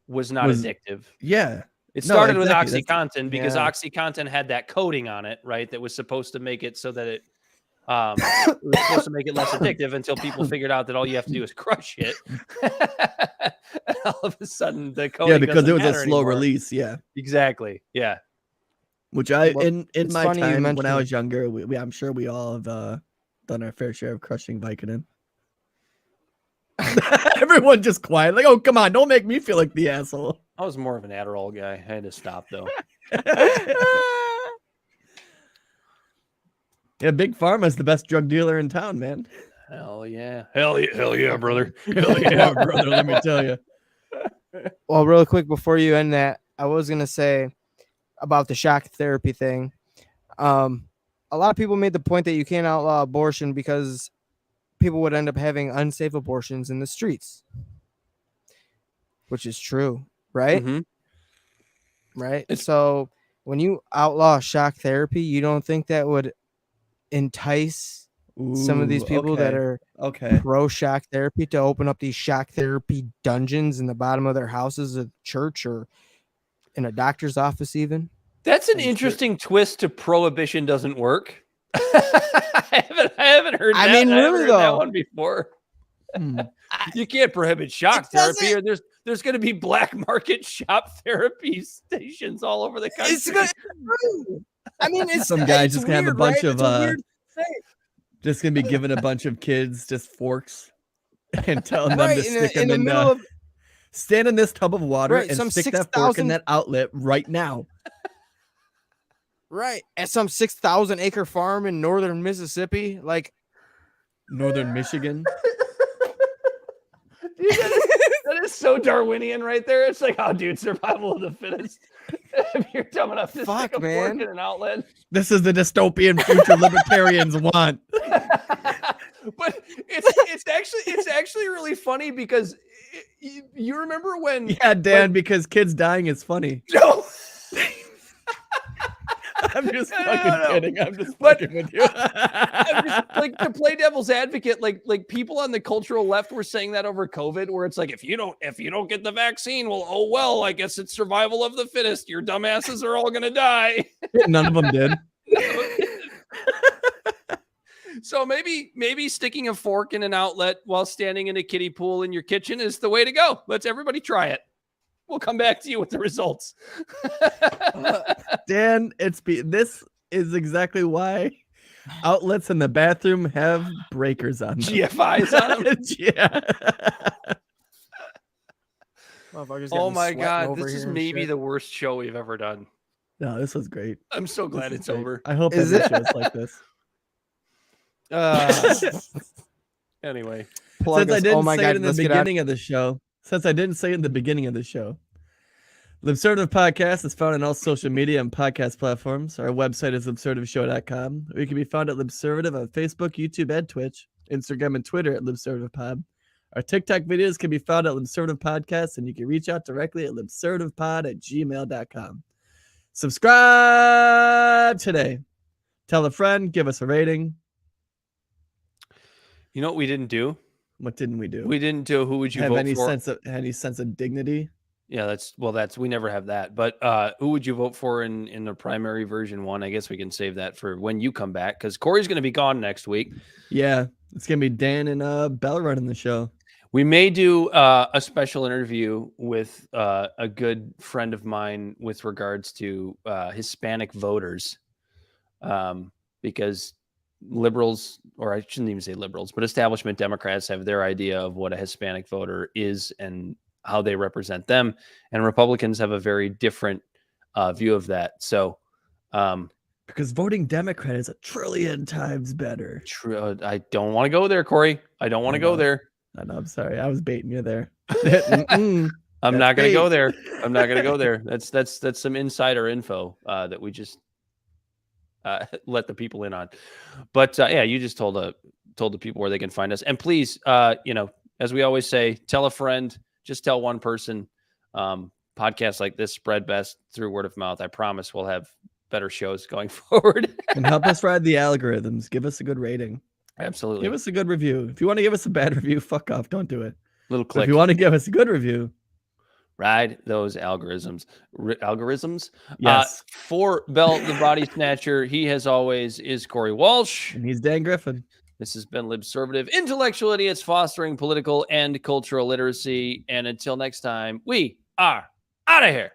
was not addictive. Yeah. It No, started exactly. with OxyContin because Yeah. OxyContin had that coating on it, right? That was supposed to make it so that it it was supposed to make it less addictive until people figured out that all you have to do is crush it. And all of a sudden, the coating Yeah, because it was a doesn't slow matter anymore. release. Yeah. Exactly. Yeah. Which I Well, in it's my funny you time when mention I it. was younger, I'm sure we all have done our fair share of crushing Vicodin. Everyone just quiet, like, oh come on, don't make me feel like the asshole. I was more of an Adderall guy. I had to stop though. Yeah, Big Pharma's the best drug dealer in town, man. Hell yeah, brother. Hell yeah, brother. Let me tell you. Well, real quick before you end that, I was gonna say about the shock therapy thing. A lot of people made the point that you can't outlaw abortion because people would end up having unsafe abortions in the streets, which is true, right? Mhm. Right. It's- So when you outlaw shock therapy, you don't think that would entice some of these people that are okay. pro shock therapy to open up these shock therapy dungeons in the bottom of their houses at church or in a doctor's office even? That's an I'm sure- interesting twist to prohibition doesn't work. I haven't heard. I that. mean, I haven't really, heard that though. one before. Hmm. You can't prohibit shock It therapy, doesn't- or there's going to be black market shop therapy stations all over the country. It's gonna. I mean, it's Some guy it's just gonna have a weird, bunch right? of, It's a weird thing. Just gonna be giving a bunch of kids just forks and telling them Right, to stick them in the in middle of stand in this tub of water Right, and some stick that fork in 6,000 that outlet right now. right at some 6,000 acre farm in northern Mississippi, like Northern Michigan. Dude, that is so Darwinian right there. It's like, oh, dude, survival of the fittest. If you're dumb enough to Fuck, stick a fork man. in an outlet. This is the dystopian future libertarians want. But it's actually really funny because you remember when Yeah, Dan, because kids dying is funny. no. I'm just No, fucking no. kidding. I'm just But- fucking with you. I'm just, like, to play devil's advocate, like people on the cultural left were saying that over COVID, where it's like, if you don't get the vaccine, well, oh well, I guess it's survival of the fittest. Your dumbasses are all gonna die. None of them did. So maybe sticking a fork in an outlet while standing in a kiddie pool in your kitchen is the way to go. Let's everybody try it. We'll come back to you with the results. Dan, this is exactly why outlets in the bathroom have breakers on them. GFIs on them. Yeah. motherfuckers Oh got me my sweating God, over this is here and maybe shit. the worst show we've ever done. No, this was great. I'm so glad This is it's great. over. I hope Is every it? show's like this. Anyway, Plug Since I us. didn't Oh my say God, it in the let's get on. beginning of the show, Libservative Podcast is found on all social media and podcast platforms. Our website is libservativeshow.com. We can be found at Libservative on Facebook, YouTube, and Twitch, Instagram and Twitter at LibservativePod. Our TikTok videos can be found at Libservative Podcast, and you can reach out directly at libservativepod@gmail.com. Subscribe today. Tell a friend, give us a rating. you know what we didn't do? What didn't we do? We didn't do who would you have vote any for? sense of dignity? Yeah, we never have that. But who would you vote for in the primary version 1? I guess we can save that for when you come back, because Corey's going to be gone next week. Yeah, it's gonna be Dan and Bell running the show. We may do a special interview with a good friend of mine with regards to Hispanic voters, because liberals, or I shouldn't even say liberals, but establishment Democrats have their idea of what a Hispanic voter is and how they represent them, and Republicans have a very different view of that. So Because voting Democrat is 1,000,000,000,000 times better. I don't want to go there, Corey. I don't want to I go know. there. I know. I'm sorry. I was baiting you there. Mm-mm. I'm That's not going to go bait. there. I'm not going to go there. That's some insider info that we just let the people in on. But yeah, you just told the people where they can find us. And please, as we always say, tell a friend. Just tell one person. Podcasts like this spread best through word of mouth. I promise we'll have better shows going forward. And help us ride the algorithms. Give us a good rating. Absolutely. Give us a good review. If you want to give us a bad review, fuck off. Don't do it. Little But click. if you want to give us a good review, Ride those algorithms. Algorithms. yes. For Bell the Body Snatcher, he as always is Corey Walsh. And he's Dan Griffin. This has been Libservative, intellectual idiots fostering political and cultural literacy. And until next time, we are out of here.